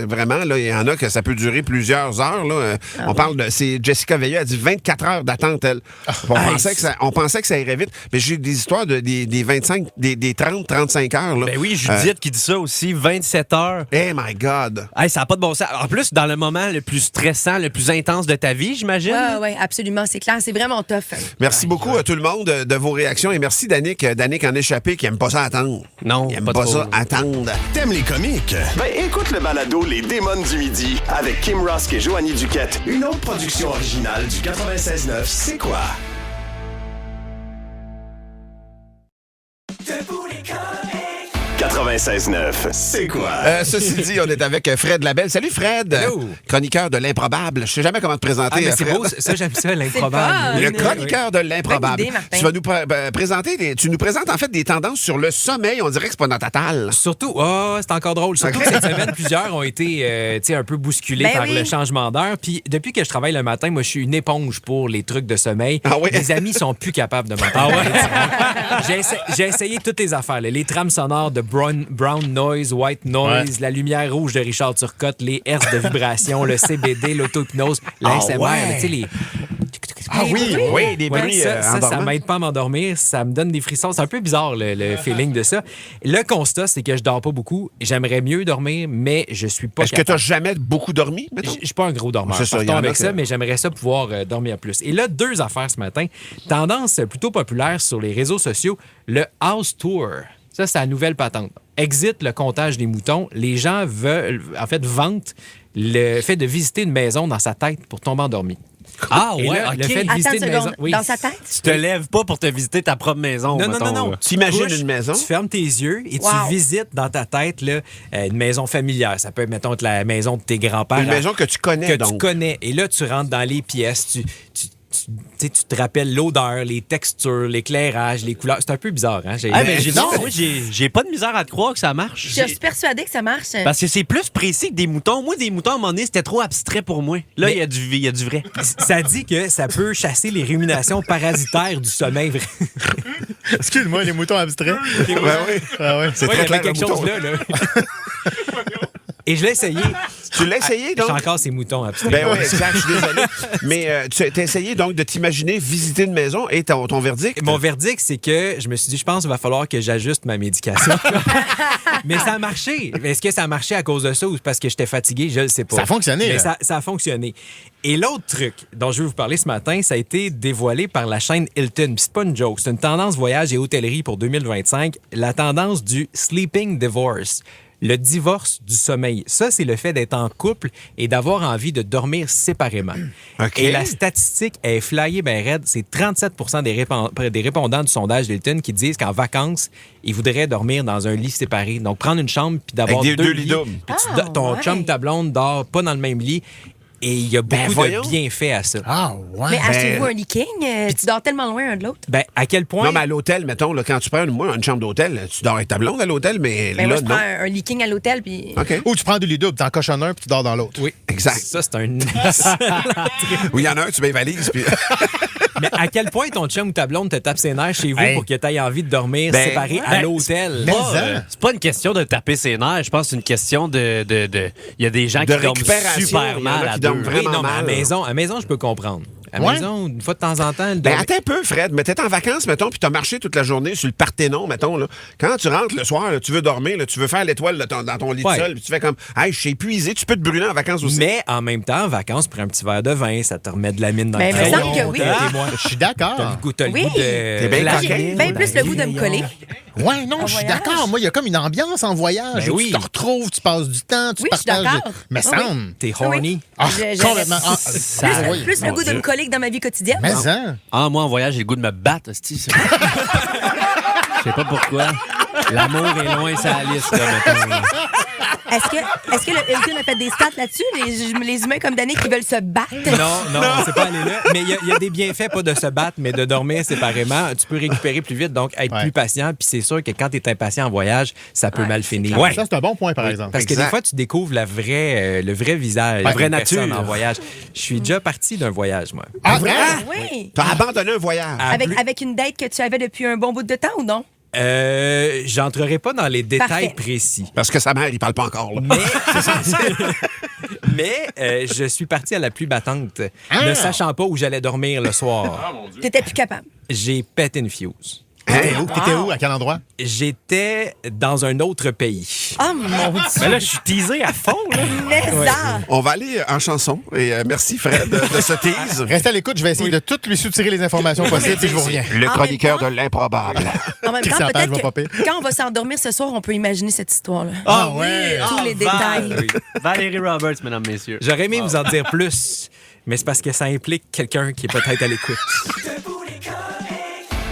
Vraiment, là, il y en a que ça peut durer plusieurs heures. Là. On parle de... C'est Jessica Veilleux, elle dit 24 heures d'attente, elle. On pensait que ça irait vite. Mais j'ai des histoires des 25, des 30, 35 heures. Là. Ben oui, Judith qui dit ça aussi, 27 heures. Hey my God! Hey, ça n'a pas de bon sens. En plus, dans le moment le plus stressant, le plus intense de ta vie, j'imagine. Oui, absolument. C'est clair. C'est vraiment tough. Merci beaucoup à tout le monde de vos réactions et merci Danick en échappé qui aime pas ça attendre. Non, il aime pas ça attendre. T'aimes les comiques? Ben écoute le balado Les Démons du Midi avec Kim Rosk et Joanie Duquette. Une autre production originale du 96.9, c'est quoi? Debout les comiques! 96.9, c'est quoi? Ceci dit, on est avec Fred Labelle. Salut Fred! Hello. Chroniqueur de l'improbable. Je sais jamais comment te présenter. Mais c'est Fred. beau, ça j'aime ça, l'improbable. Le chroniqueur de l'improbable. Bonne idée, Martin. Tu vas nous présenter, tu nous présentes en fait des tendances sur le sommeil. On dirait que c'est pas dans ta talle. Surtout, c'est encore drôle. Surtout que cette semaine, plusieurs ont été un peu bousculés par le changement d'heure. Puis depuis que je travaille le matin, moi, je suis une éponge pour les trucs de sommeil. Ah oui? Mes amis sont plus capables de m'entendre. J'ai essayé toutes les affaires. Là. Les trames sonores de Brown Noise, White Noise, la lumière rouge de Richard Turcotte, les hertz de vibration, le CBD, l'auto-hypnose, l'ASMR, tu sais, les... Oui, des bruits ça m'aide pas à m'endormir, ça me donne des frissons. C'est un peu bizarre, le feeling de ça. Le constat, c'est que je dors pas beaucoup. J'aimerais mieux dormir, mais je suis pas Est-ce que tu n'as jamais beaucoup dormi? Je suis pas un gros dormeur. C'est ça, Partons avec ça, mais j'aimerais ça pouvoir dormir plus. Et là, 2 affaires ce matin. Tendance plutôt populaire sur les réseaux sociaux, le house tour. Ça, c'est la nouvelle patente. Exit le comptage des moutons. Les gens vantent le fait de visiter une maison dans sa tête pour tomber endormi. Ah Et ouais, là, OK. le fait de Attends visiter une une seconde. maison... Oui. Dans sa tête? Tu te lèves pas pour te visiter ta propre maison, Non, mettons, non. là. T'imagines Couches, une maison? Tu fermes tes yeux et Wow. tu visites dans ta tête là, une maison familière. Ça peut être, mettons, la maison de tes grands-pères. Une maison que tu connais, Que donc. tu connais. Et là, tu rentres dans les pièces, tu te rappelles l'odeur, les textures, l'éclairage, les couleurs. C'est un peu bizarre, hein? Ah, mais j'ai pas de misère à te croire que ça marche. Je suis persuadée que ça marche. Parce que c'est plus précis que des moutons. Moi, des moutons, à un moment donné, c'était trop abstrait pour moi. Là, il y a du vrai. Ça dit que ça peut chasser les ruminations parasitaires du sommeil. Excuse-moi, les moutons abstraits. Ouais, oui. Ah ouais. C'est Ouais, très il y avait clair, quelque le chose mouton. là. Et je l'ai essayé. Tu l'as essayé, donc? J'ai encore ces moutons abstraits. Ben oui, exact, je suis désolé. Mais tu as essayé donc de t'imaginer visiter une maison et ton verdict? Mon verdict, c'est que je me suis dit, je pense qu'il va falloir que j'ajuste ma médication. Mais ça a marché. Est-ce que ça a marché à cause de ça ou parce que j'étais fatigué? Je ne sais pas. Ça a fonctionné, Mais là. ça a fonctionné. Et l'autre truc dont je vais vous parler ce matin, ça a été dévoilé par la chaîne Hilton. Puis c'est pas une joke, c'est une tendance voyage et hôtellerie pour 2025. La tendance du sleeping divorce. Le divorce du sommeil. Ça, c'est le fait d'être en couple et d'avoir envie de dormir séparément. OK. Et la statistique est flyée ben raide. C'est 37 des répondants du sondage d'Hilton qui disent qu'en vacances, ils voudraient dormir dans un lit séparé. Donc, prendre une chambre puis d'avoir Avec deux lits lits. doubles. Puis ton ouais. chum, ta blonde, dort pas dans le même lit. Et il y a beaucoup voyons. de bienfaits à ça. Ah, ouais. Mais achetez-vous un lit king. Tu dors tellement loin un de l'autre. Ben, à quel point... Non, mais à l'hôtel, mettons, là, quand tu prends une chambre d'hôtel, tu dors avec ta blonde à l'hôtel, mais Ben moi, là, je prends non. un lit king à l'hôtel, puis... OK. Ou tu prends du lit double, t'en coches un puis tu dors dans l'autre. Oui, Exact. Ça, c'est un... Oui, il y en a un, tu mets valise, puis... Mais à quel point ton chum ou ta blonde te tape ses nerfs chez vous Hey. pour que tu aies envie de dormir Ben, séparé à l'hôtel? Mais Pas, c'est pas une question de taper ses nerfs. Je pense que c'est une question de... Il y a des gens De qui dorment récupération, super il y en a mal qui à dorment deux. vraiment Oui, non, mais mal. à maison, je peux comprendre. À Ouais. maison, une fois de temps en temps, le Ben, dormir- attends un peu, Fred. Mais t'es en vacances, mettons, puis t'as marché toute la journée sur le Parthénon, mettons, là. Quand tu rentres le soir, là, tu veux dormir, là, tu veux faire l'étoile dans ton lit Ouais. de seul, puis tu fais comme, hey, je suis épuisé, tu peux te brûler en vacances aussi. Mais en même temps, en vacances, prends un petit verre de vin, ça te remet de la mine dans Ben, le il me crayon. semble que oui. T'as- moi, Je suis T'as d'accord. le goût, t'as le Oui. goût de... T'es bien la coquin. mine, Bien plus le goût de me coller. Ouais, non, En je suis voyage. d'accord. Moi, il y a comme une ambiance en voyage. Ben où oui. tu te retrouves, tu passes du temps, tu Oui, je suis partages. d'accord. Mais Oui, oui. semble. T'es horny. Ah, Je- complètement. Ah, Ça- oui. Plus le goût de me coller que dans ma vie quotidienne. Mais hein. Ah, moi, en voyage, j'ai le goût de me battre, hostie, ça. Je sais pas pourquoi. L'amour est loin, ça liste, là, mettons. là. Est-ce que le Hilton a fait des stats là-dessus? Les humains comme Danny qui veulent se battre? Non, c'est pas aller là. Mais il y a des bienfaits, pas de se battre, mais de dormir séparément. Tu peux récupérer plus vite, donc être Ouais. plus patient. Puis c'est sûr que quand tu es impatient en voyage, ça peut mal finir. Ça, c'est un bon point, par exemple. Parce que Exact. des fois, tu découvres le vrai visage, La la vraie vraie nature nature. en voyage. Je suis déjà parti d'un voyage, moi. Ah, vrai? Oui. T'as abandonné un voyage. À plus- Avec une date que tu avais depuis un bon bout de temps ou non? J'entrerai pas dans les détails Parfait. précis. Parce que sa mère, il parle pas encore, là. Mais je suis parti à la pluie battante, ne sachant pas où j'allais dormir le soir. T'étais plus capable. J'ai pété une fuse. T'étais où? À quel endroit? J'étais dans un autre pays. Oh mon Dieu! Mais là, je suis teasé à fond, là. Mais ça! On va aller en chanson. Et merci, Fred, de ce tease. Restez à l'écoute, je vais essayer de toutes lui soutirer les informations possibles, puis je vous reviens. Le En chroniqueur de même temps- l'improbable. En même temps, Christian Page va pas peut-être pire. que quand on va s'endormir ce soir, on peut imaginer cette histoire-là. Ah ouais? Tous les détails. Valérie Roberts, mesdames, messieurs. J'aurais aimé vous en dire plus, mais c'est parce que ça implique quelqu'un qui est peut-être à l'écoute.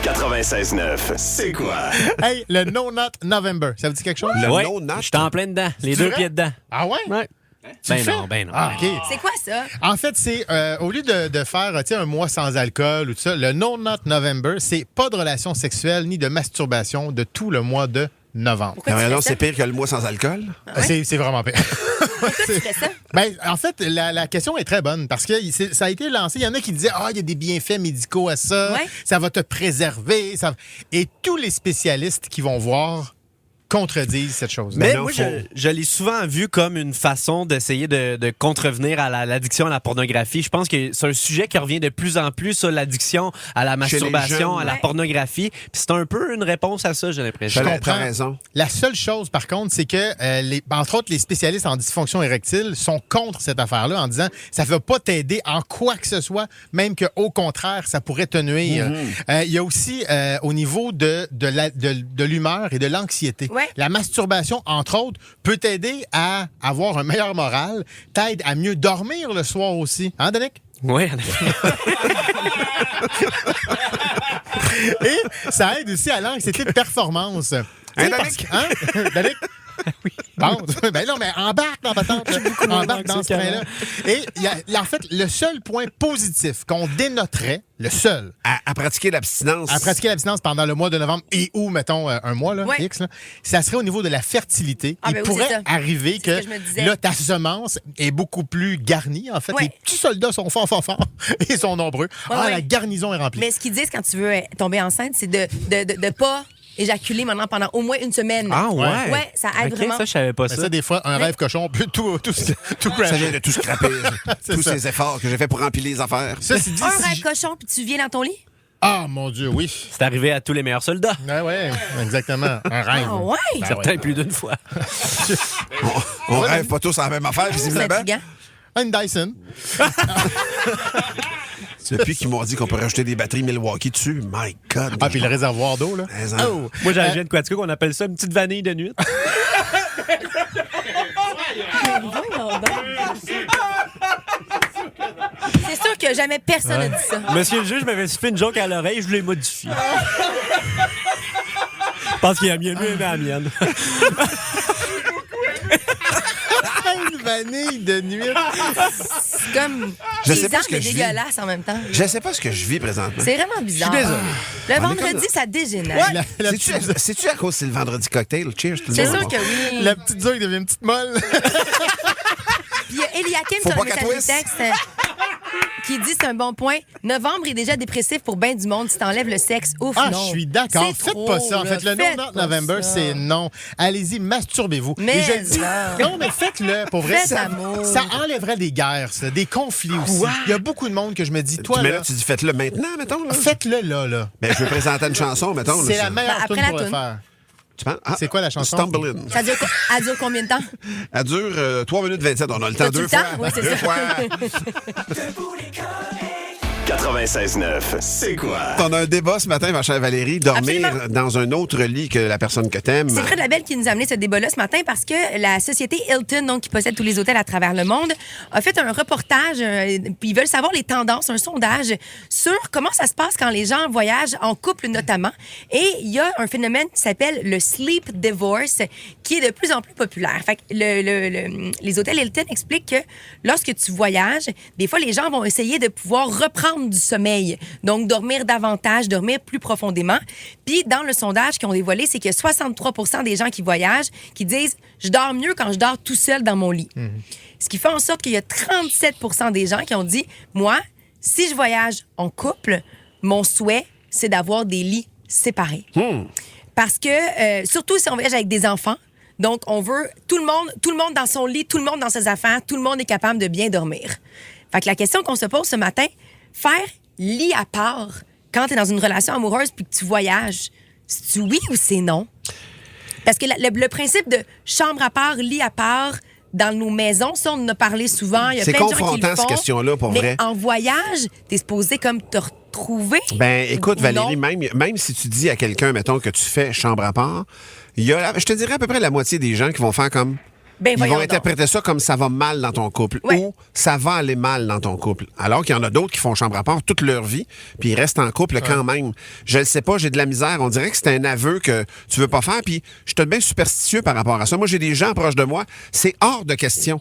96.9, c'est quoi? Hey, le No Not November, ça vous dit quelque chose? Le Ouais, no-nut. je suis en plein dedans. Les C'est deux vrai? pieds dedans. Ah ouais? Ouais. Tu le fais? Ben non. Ah, OK. C'est quoi ça? En fait, c'est au lieu de faire tu sais, un mois sans alcool ou tout ça, le No Not November, c'est pas de relation sexuelle ni de masturbation de tout le mois de novembre. Pourquoi tu Alors, fais ça? c'est pire que le mois sans alcool. C'est vraiment pire. Pourquoi tu fais ça? Ben, en fait, la question est très bonne parce que ça a été lancé. Il y en a qui disaient il y a des bienfaits médicaux à ça, Ouais. ça va te préserver. Et tous les spécialistes qui vont voir contredisent cette chose-là. Mais là, moi, faut- je l'ai souvent vu comme une façon d'essayer de contrevenir à l'addiction à la pornographie. Je pense que c'est un sujet qui revient de plus en plus, ça, l'addiction à la Chez les masturbation, jeunes. à la Ouais. pornographie. Puis c'est un peu une réponse à ça, j'ai l'impression. Je T'as comprends. raison. La seule chose, par contre, c'est que, entre autres, les spécialistes en dysfonction érectile sont contre cette affaire-là en disant ça ne va pas t'aider en quoi que ce soit, même qu'au contraire, ça pourrait te nuire. Il y a aussi, au niveau de l'humeur et de l'anxiété. Ouais. Ouais. La masturbation, entre autres, peut t'aider à avoir un meilleur moral, t'aide à mieux dormir le soir aussi. Hein, Danick? Oui, Et ça aide aussi à l'anxiété de performance. Tu sais, parce que- Hein? Danick? Oui. Bon, ben non, mais embarque dans ta tente. Embarque dans ce train-là. Et il y a en fait le seul point positif qu'on dénoterait, le seul, À pratiquer l'abstinence. à pratiquer l'abstinence pendant le mois de novembre et ou, mettons, un mois, là, Ouais. X, là, ça serait au niveau de la fertilité. Ah, Il ben oui, pourrait c'est ça. arriver C'est ce que, que je me disais. là, ta semence est beaucoup plus garnie. En fait, Ouais. les petits soldats sont forts et sont nombreux. Ouais, La ouais. garnison est remplie. Mais ce qu'ils disent quand tu veux tomber enceinte, c'est de pas éjaculer maintenant pendant au moins une semaine. Ah ouais? Ouais, ça aide OK, vraiment. ça, je savais pas Mais ça. ça, des fois, un rêve cochon peut tout Ça crasher. vient de tout scraper. C'est Tous ça. ces efforts que j'ai fait pour remplir les affaires. Ceci dit, Un si rêve j- cochon, puis tu viens dans ton lit? Ah, mon Dieu, oui. C'est arrivé à tous les meilleurs soldats. Ouais, exactement. Un rêve. Ah ouais? Ben Certains ouais. plus d'une fois. On rêve pas tous à la même affaire, C'est visiblement. intriguant. Une Dyson. Depuis qu'ils m'ont dit qu'on peut rajouter des batteries Milwaukee dessus, my God. Ah, puis le réservoir d'eau, là. Mais, hein. Oh. Moi, j'ai un gène Quatico qu'on appelle ça une petite vanille de nuit. C'est sûr que jamais personne n'a dit ça. Monsieur le juge m'avait fait une joke à l'oreille, je l'ai modifié. Je pense qu'il a mieux aimé la mienne. Une vanille de nuit. C'est comme Je sais des pas armes ce que je vis. dégueulasses en même temps. Je sais pas ce que je vis présentement. C'est vraiment bizarre. Je suis désolé. Le On est vendredi, comme- ça dégénère. La C'est-tu c'est-tu à cause que c'est le vendredi cocktail? Cheers, tout le C'est monde. sûr que oui. La petite dure devient une petite molle. Puis il y a Eliakim Faut sur pas le qu'elle message du twist. texte qui dit c'est un bon point. Novembre est déjà dépressif pour bien du monde si t'enlèves le sexe. Ouf, Ah, non. je suis d'accord. C'est Faites trop, pas ça. En là. fait, le Faites No Not pas November, ça. c'est non. Allez-y, masturbez-vous. Mais Et je le dis. non. Non, mais faites-le. Pour vrai, Faites ça, l'amour. ça enlèverait des guerres, ça, des conflits aussi. Il y a beaucoup de monde que je me dis, toi, Mais là, là, tu dis faites-le maintenant, mettons. Là. faites-le là. Ben, je vais présenter une chanson, mettons. là, C'est ça. la meilleure Ben, après tune la pour le toune. faire. Tu penses? Ah, C'est quoi la chanson? Stumbling. Elle dure combien de temps? Elle dure 3 minutes 27. On a le temps T'as-tu deux le fois. temps? Ouais, c'est Deux ça. fois. 96.9, c'est quoi? On a un débat ce matin, ma chère Valérie, dormir Absolument. dans un autre lit que la personne que t'aimes. C'est Fred Labelle qui nous a amené ce débat-là ce matin parce que la société Hilton, donc, qui possède tous les hôtels à travers le monde, a fait un reportage, puis ils veulent savoir les tendances, un sondage sur comment ça se passe quand les gens voyagent en couple notamment. Et il y a un phénomène qui s'appelle le sleep divorce qui est de plus en plus populaire. Fait que les hôtels Hilton expliquent que lorsque tu voyages, des fois, les gens vont essayer de pouvoir reprendre du sommeil. Donc, dormir davantage, dormir plus profondément. Puis, dans le sondage qu'ils ont dévoilé, c'est que 63% des gens qui voyagent qui disent « Je dors mieux quand je dors tout seul dans mon lit Ce qui fait en sorte qu'il y a 37% des gens qui ont dit « Moi, si je voyage en couple, mon souhait, c'est d'avoir des lits séparés. Parce que, surtout si on voyage avec des enfants, donc on veut tout le monde dans son lit, tout le monde dans ses affaires, tout le monde est capable de bien dormir. Fait que la question qu'on se pose ce matin, faire lit à part quand tu es dans une relation amoureuse puis que tu voyages, c'est-tu oui ou c'est non? Parce que le principe de chambre à part, lit à part, dans nos maisons, ça, on en a parlé souvent. Il y a C'est plein de gens qui le confrontant, font. cette question-là, pour mais vrai. en voyage, t'es supposé comme te retrouver. Ben, écoute, ou Valérie, non? même si tu dis à quelqu'un, mettons, que tu fais chambre à part, il y a, je te dirais à peu près la moitié des gens qui vont faire comme... Ben, Ils voyons vont donc. interpréter ça comme ça va mal dans ton couple Ouais. ou ça va aller mal dans ton couple. Alors qu'il y en a d'autres qui font chambre à part toute leur vie, puis ils restent en couple quand même. Je le sais pas, j'ai de la misère. On dirait que c'est un aveu que tu veux pas faire, puis je suis bien superstitieux par rapport à ça. Moi, j'ai des gens proches de moi, c'est hors de question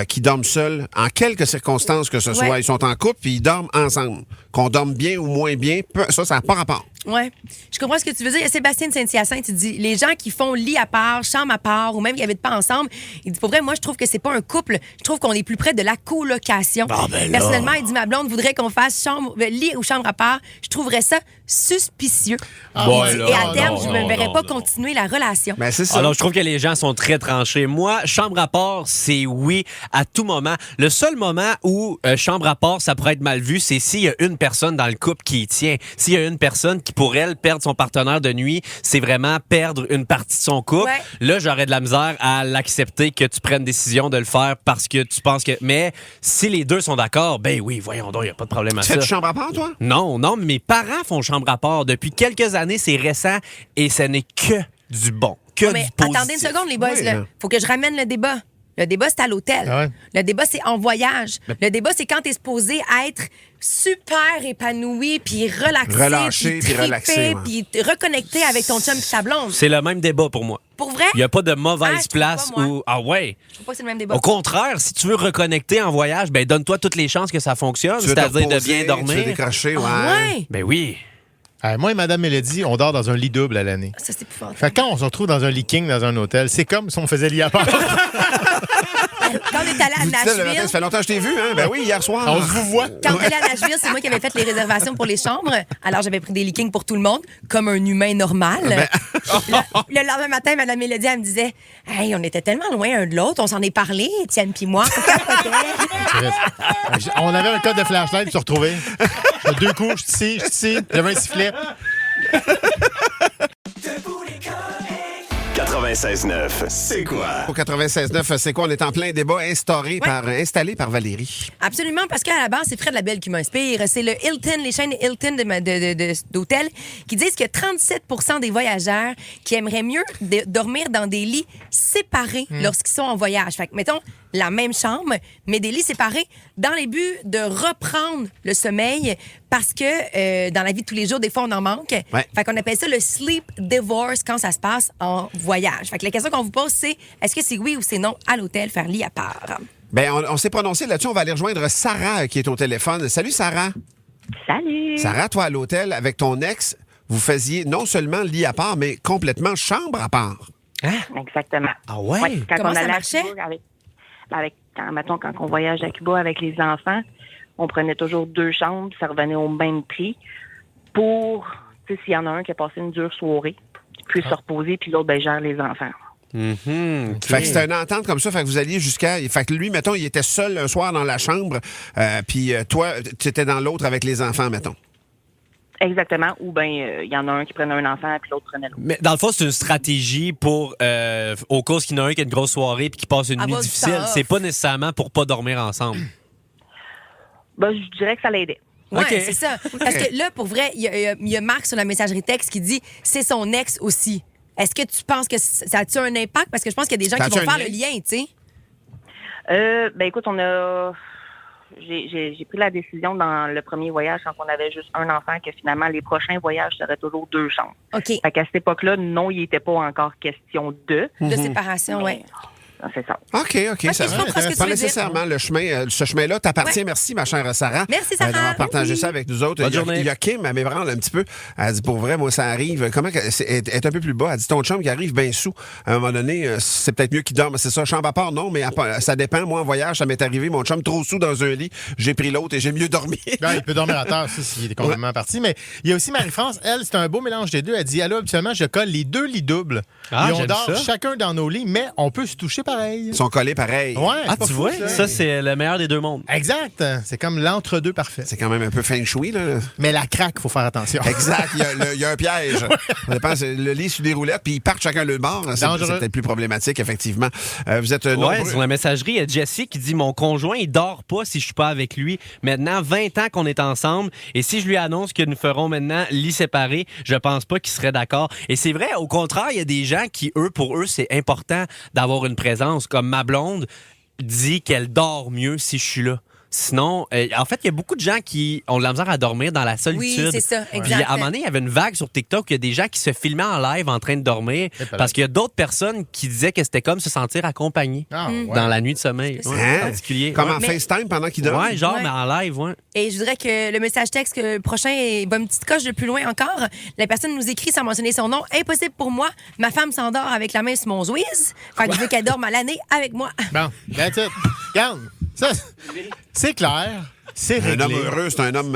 qu'ils dorment seuls, en quelques circonstances que ce soit. Ouais. Ils sont en couple, puis ils dorment ensemble. Qu'on dorme bien ou moins bien, ça n'a pas rapport. Oui, je comprends ce que tu veux dire. Il y a Sébastien de Saint-Hyacinthe, il dit les gens qui font lit à part, chambre à part, ou même qui habitent pas ensemble, il dit pour vrai, moi, je trouve que c'est pas un couple. Je trouve qu'on est plus près de la colocation. Personnellement, il dit ma blonde voudrait qu'on fasse lit ou chambre à part. Je trouverais ça suspicieux. Bon, Il dit, là, et à terme, non, je ne me non, verrais non, pas non. continuer la relation. Ben, c'est ça. Alors, je trouve que les gens sont très tranchés. Moi, chambre à part, c'est oui à tout moment. Le seul moment où chambre à part, ça pourrait être mal vu, c'est s'il y a une personne dans le couple qui y tient. S'il y a une personne qui, pour elle, perdre son partenaire de nuit, c'est vraiment perdre une partie de son couple. Ouais. Là, j'aurais de la misère à l'accepter que tu prennes décision de le faire parce que tu penses que... Mais si les deux sont d'accord, ben oui, voyons donc, il n'y a pas de problème à Tu ça. fais du chambre à part, toi? Non, mes parents font chambre à part. Depuis quelques années, c'est récent et ce n'est que du bon. que mais du positif. attendez une seconde, les boys. Oui, là. là. Faut que je ramène le débat. Le débat, c'est à l'hôtel. Ah ouais. Le débat, c'est en voyage. Le débat, c'est quand t'es supposé être super épanoui, puis relaxé, Relâché, puis trippé, relaxé, ouais. puis reconnecté avec ton chum et ta blonde. C'est le même débat pour moi. Pour vrai? Il n'y a pas de Ah, mauvaise je trouve place pas, moi. où... Ah ouais? Je trouve pas que c'est le même débat. Au contraire, si tu veux reconnecter en voyage, ben donne-toi toutes les chances que ça fonctionne, Tu veux te c'est-à-dire de reposer, bien tu veux dormir. décrocher, ouais. Ah ouais? Ben oui. Moi et Mme Mélodie, on dort dans un lit double à l'année. Ça, c'est plus fort. Fait que quand on se retrouve dans un lit king dans un hôtel, c'est comme si on faisait lit à part. Quand on est allé à Vous dites ça le matin, Nashville... ça fait longtemps que je t'ai vu, hein? Ben oui, hier soir. On se vous voit. Quand on est allé à Nashville, c'est moi qui avais fait les réservations pour les chambres. Alors, j'avais pris des leakings pour tout le monde, comme un humain normal. Le lendemain matin, Mme Mélodie, elle me disait « Hey, on était tellement loin un de l'autre, on s'en est parlé, Étienne puis moi. » On avait un code de flashlight pour se retrouver. 2 coups, je suis ici, j'avais un sifflet. 96.9, c'est quoi? Au 96.9, c'est quoi? On est en plein débat installé par Valérie. Absolument, parce qu'à la base, c'est Fred Labelle qui m'inspire. C'est le Hilton, les chaînes Hilton d'hôtels qui disent que 37 des voyageurs qui aimeraient mieux dormir dans des lits séparés lorsqu'ils sont en voyage. Fait que, mettons, la même chambre, mais des lits séparés dans les buts de reprendre le sommeil parce que dans la vie de tous les jours, des fois, on en manque. Ouais. Fait qu'on appelle ça le sleep divorce quand ça se passe en voyage. Fait que la question qu'on vous pose, c'est est-ce que c'est oui ou c'est non à l'hôtel faire lit à part? Ben, on s'est prononcé là-dessus. On va aller rejoindre Sarah qui est au téléphone. Salut, Sarah. Salut! Sarah, toi, à l'hôtel, avec ton ex, vous faisiez non sellement lit à part, mais complètement chambre à part. Exactement. Ah ouais? Quand Comment on ça allait à marchait? Cuba quand on voyage à Cuba avec les enfants, on prenait toujours 2 chambres, ça revenait au même prix pour, tu sais, s'il y en a un qui a passé une dure soirée, qui puisse se reposer, puis l'autre, ben, gère les enfants. Fait que c'était une entente comme ça. Fait que vous alliez jusqu'à. Fait que lui, mettons, il était seul un soir dans la chambre, puis toi, tu étais dans l'autre avec les enfants, mettons. Exactement. Ou bien, il y en a un qui prenait un enfant, puis l'autre prenait l'autre. Mais dans le fond, c'est une stratégie pour, au cas qu'il y en a un qui a une grosse soirée puis qui passe une nuit Avoir du difficile. temps off. C'est pas nécessairement pour pas dormir ensemble. Ben, je dirais que ça l'aidait. Oui, OK. c'est ça. Parce que là, pour vrai, il y a Marc sur la messagerie texte qui dit c'est son ex aussi. Est-ce que tu penses que ça a-tu un impact? Parce que je pense qu'il y a des gens Ça qui a-tu vont un faire le lien, tu sais. Ben, écoute, j'ai pris la décision dans le premier voyage, quand on avait juste un enfant, que finalement, les prochains voyages seraient toujours 2 chambres. OK. Fait qu'à cette époque-là, non, il n'était pas encore question de. De séparation, oui. C'est ça. OK. Ça je comprends ce que tu pas veux nécessairement le chemin. Ce chemin-là t'appartient. Ouais. Merci, ma chère Sarah. Merci, Sarah. D'avoir partagé ça avec nous autres. Bonne journée. Il y a Kim, elle m'ébranle un petit peu. Elle dit, pour vrai, moi, ça arrive. Comment elle est un peu plus bas. Elle dit, ton chum qui arrive bien sous. À un moment donné, c'est peut-être mieux qu'il dorme. C'est ça, chambre à part, non, mais ça dépend. Moi, en voyage, ça m'est arrivé. Mon chum trop sous dans un lit. J'ai pris l'autre et j'ai mieux dormi. Ben, il peut dormir à terre, ça, s'il est complètement parti. Mais il y a aussi Marie-France, elle, c'est un beau mélange des deux. Elle dit, allô, habituellement, je colle les 2 lits doubles. Ah, et on j'aime dort ça. chacun dans nos lits, mais on peut se toucher pareil. Ils sont collés pareil. Ouais, Ah, c'est pas tu fou, vois? Ça, c'est le meilleur des 2 mondes. Exact. C'est comme l'entre-deux parfait. C'est quand même un peu feng shui, là. Mais la craque, faut faire attention. Exact. Il y a un piège. Ça dépend, c'est le lit sur des roulettes, puis ils partent chacun le bord. C'est Dangereux. peut-être plus problématique, effectivement. Vous êtes Ouais, nombreux. sur la messagerie, il y a Jessie qui dit mon conjoint, il dort pas si je suis pas avec lui. Maintenant, 20 ans qu'on est ensemble, et si je lui annonce que nous ferons maintenant lit séparé, je pense pas qu'il serait d'accord. Et c'est vrai, au contraire, il y a des gens qui, pour eux, c'est important d'avoir une présence. Comme ma blonde dit qu'elle dort mieux si je suis là. Sinon, en fait, il y a beaucoup de gens qui ont de la misère à dormir dans la solitude. Oui, c'est ça, Puis, exact. à un moment donné, il y avait une vague sur TikTok, il y a des gens qui se filmaient en live en train de dormir parce qu'il y a d'autres personnes qui disaient que c'était comme se sentir accompagné Ouais. dans la nuit de sommeil. C'est Ouais, ça. en particulier. Comme Ouais. en FaceTime pendant qu'ils dorment. Ouais, genre, Ouais. mais en live, ouais. Et je voudrais que le message texte que le prochain va une petite coche de plus loin encore. La personne nous écrit sans mentionner son nom. Impossible pour moi. Ma femme s'endort avec la main sur mon zouiz. Fait que je veux qu'elle dorme à l'année avec moi. Bon, that's it. Regarde, ça, c'est clair. C'est Un réglé. homme heureux, c'est un homme...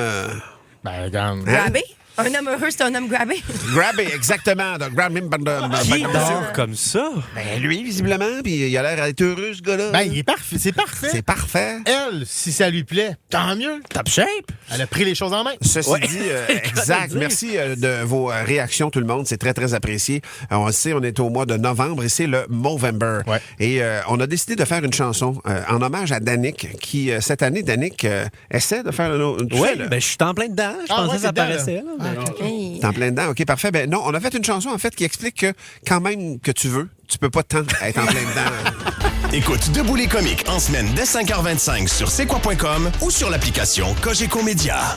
Ben, regarde. Grabé. Un homme heureux, c'est un homme grabé. Grabé, exactement. Donc, grab him by the- Qui by the- dort comme ça? Ben, lui, visiblement, puis il a l'air d'être heureux, ce gars-là. Ben, il est parfait. C'est parfait. C'est parfait. Elle, si ça lui plaît, tant mieux. Top shape? Elle a pris les choses en main. Ceci Ouais. dit, exact. Merci de vos réactions, tout le monde. C'est très, très apprécié. On le sait, on est au mois de novembre et c'est le Movember. Ouais. Et on a décidé de faire une chanson en hommage à Danick, qui, cette année, Danick essaie de faire une... Oui, ben, je suis en plein dedans. Je Ah, pensais ouais, que ça t'es dedans, paraissait. là. là, mais- Hey. famille. T'es en plein dedans. OK, parfait. Ben non, on a fait une chanson, en fait, qui explique que quand même que tu veux, tu peux pas tant être en plein dedans. Écoute Debout les comiques en semaine dès 5h25 sur c'est quoi.com ou sur l'application Cogeco Média.